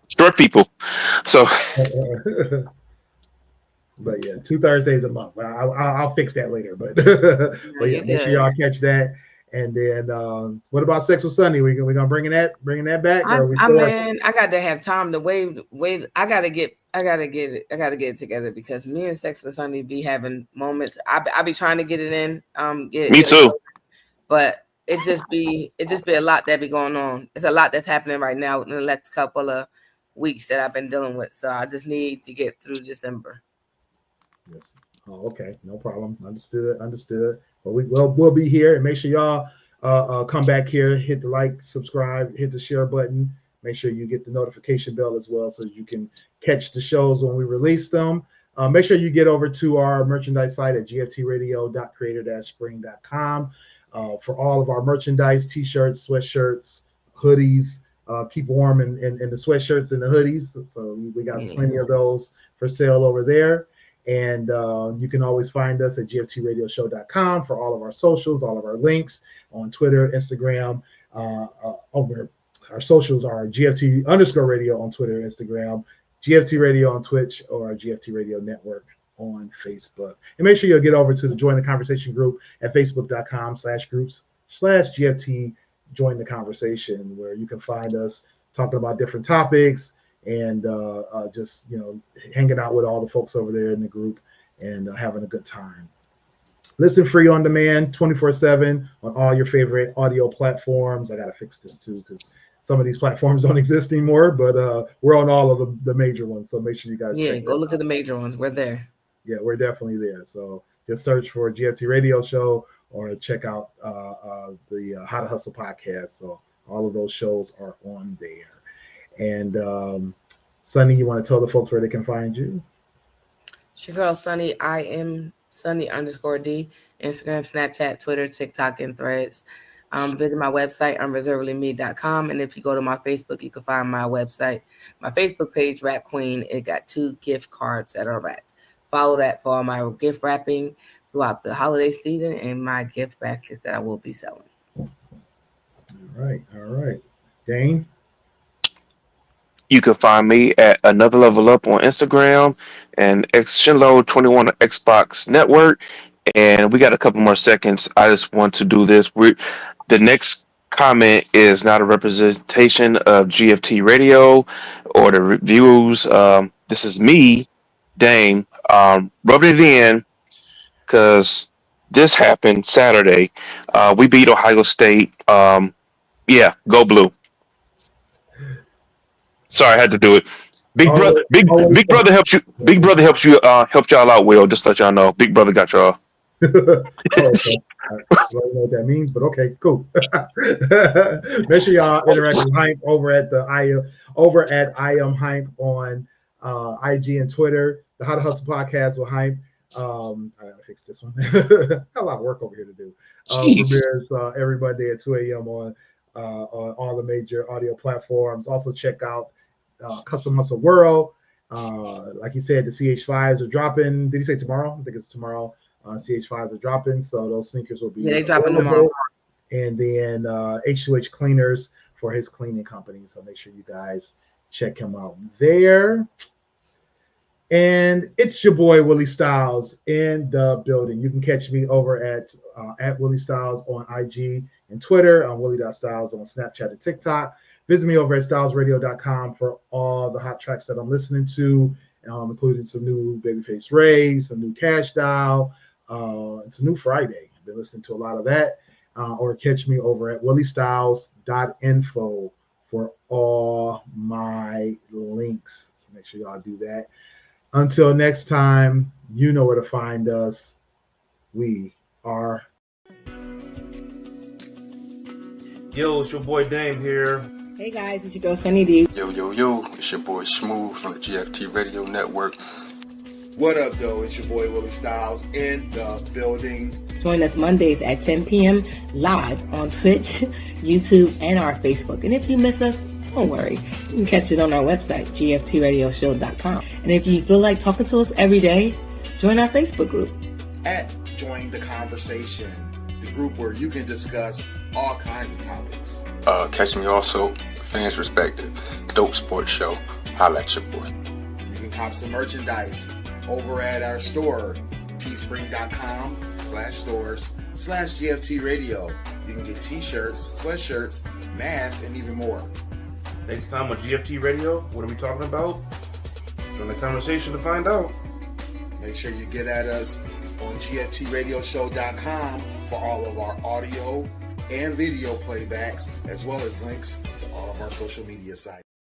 Short people. So, but yeah, 2 Thursdays a month. I'll fix that later. But but yeah, make sure y'all catch that. And then what about Sex with Sunny? We gonna bring that back? I got to have time to wait. I gotta get it together because me and Sex with Sunny be having moments. I be trying to get it in. Me too. But it just be a lot that be going on. It's a lot that's happening right now in the next couple of weeks that I've been dealing with. So I just need to get through December. Yes. Oh, okay. No problem. Understood. But we'll be here, and make sure y'all come back here, hit the like, subscribe, hit the share button. Make sure you get the notification bell as well so you can catch the shows when we release them. Make sure you get over to our merchandise site at gftradio.creator-spring.com for all of our merchandise, t-shirts, sweatshirts, hoodies. Keep warm in the sweatshirts and the hoodies. So we got plenty of those for sale over there. And you can always find us at gftradioshow.com for all of our socials, all of our links on Twitter, Instagram. Over our socials are GFT_radio on Twitter, Instagram, GFT Radio on Twitch, or GFT Radio Network on Facebook. And make sure you'll get over to the Join the Conversation group at facebook.com/groups/GFT Join the Conversation, where you can find us talking about different topics and just hanging out with all the folks over there in the group and having a good time. Listen free on demand 24/7 on all your favorite audio platforms. I gotta fix this too because some of these platforms don't exist anymore, but we're on all of the major ones. So make sure you guys go look at the major ones. We're there. Yeah, we're definitely there. So just search for GFT Radio Show or check out the How to Hustle podcast. So all of those shows are on there. And Sunny, you want to tell the folks where they can find you? It's your girl Sunny. I am Sunny_D. Instagram, Snapchat, Twitter, TikTok, and Threads. Visit my website, unreservedlyme.com. And if you go to my Facebook, you can find my website, my Facebook page, Rap Queen. It got 2 gift cards that are wrapped. Follow that for all my gift wrapping throughout the holiday season and my gift baskets that I will be selling. All right. Dane? You can find me at Another Level Up on Instagram and Shinlo21 on Xbox Network. And we got a couple more seconds. I just want to do this. The next comment is not a representation of GFT Radio or the reviews. This is me, Dame, rubbing it in because this happened Saturday. We beat Ohio State. Go Blue. Sorry, I had to do it. Big brother helps you. Big brother helps you. Helped y'all out, Will. Just let y'all know. Big brother got y'all. Okay. I don't know what that means, but okay, cool. Make sure y'all interact with Hype over at I Am Hype on IG and Twitter. The How to Hustle podcast with Hype. I gotta fix this one. Got a lot of work over here to do. Premieres every Monday at 2 a.m. on all the major audio platforms. Also check out Custom Hustle World. Like you said, the CH5s are dropping. Did he say tomorrow? I think it's tomorrow. CH5s are dropping, so those sneakers will be they dropping tomorrow. And then H2H Cleaners for his cleaning company. So make sure you guys check him out there. And it's your boy Willie Styles in the building. You can catch me over at Willie Styles on IG and Twitter, on Willie.Styles on Snapchat and TikTok. Visit me over at stylesradio.com for all the hot tracks that I'm listening to, including some new Babyface Ray, some new Cash Doll. It's a new Friday. I've been listening to a lot of that. Or catch me over at williestyles.info for all my links. So make sure y'all do that. Until next time, you know where to find us. We are. Yo, it's your boy Dame here. Hey guys, it's your girl Sunny D. Yo, it's your boy Smooth from the GFT Radio Network. What up, though? It's your boy Willie Styles in the building. Join us Mondays at 10 p.m. live on Twitch, YouTube, and our Facebook. And if you miss us, don't worry. You can catch it on our website, gftradioshow.com. And if you feel like talking to us every day, join our Facebook group. At Join the Conversation, the group where you can discuss all kinds of topics. Catch me also, Fans Perspective, Dope Sports Show. Holla at your boy. You can cop some merchandise over at our store, teespring.com/stores/GFT Radio. You can get t-shirts, sweatshirts, masks, and even more. Next time on GFT Radio, what are we talking about? Join the conversation to find out. Make sure you get at us on GFTradioshow.com for all of our audio and video playbacks, as well as links to all of our social media sites.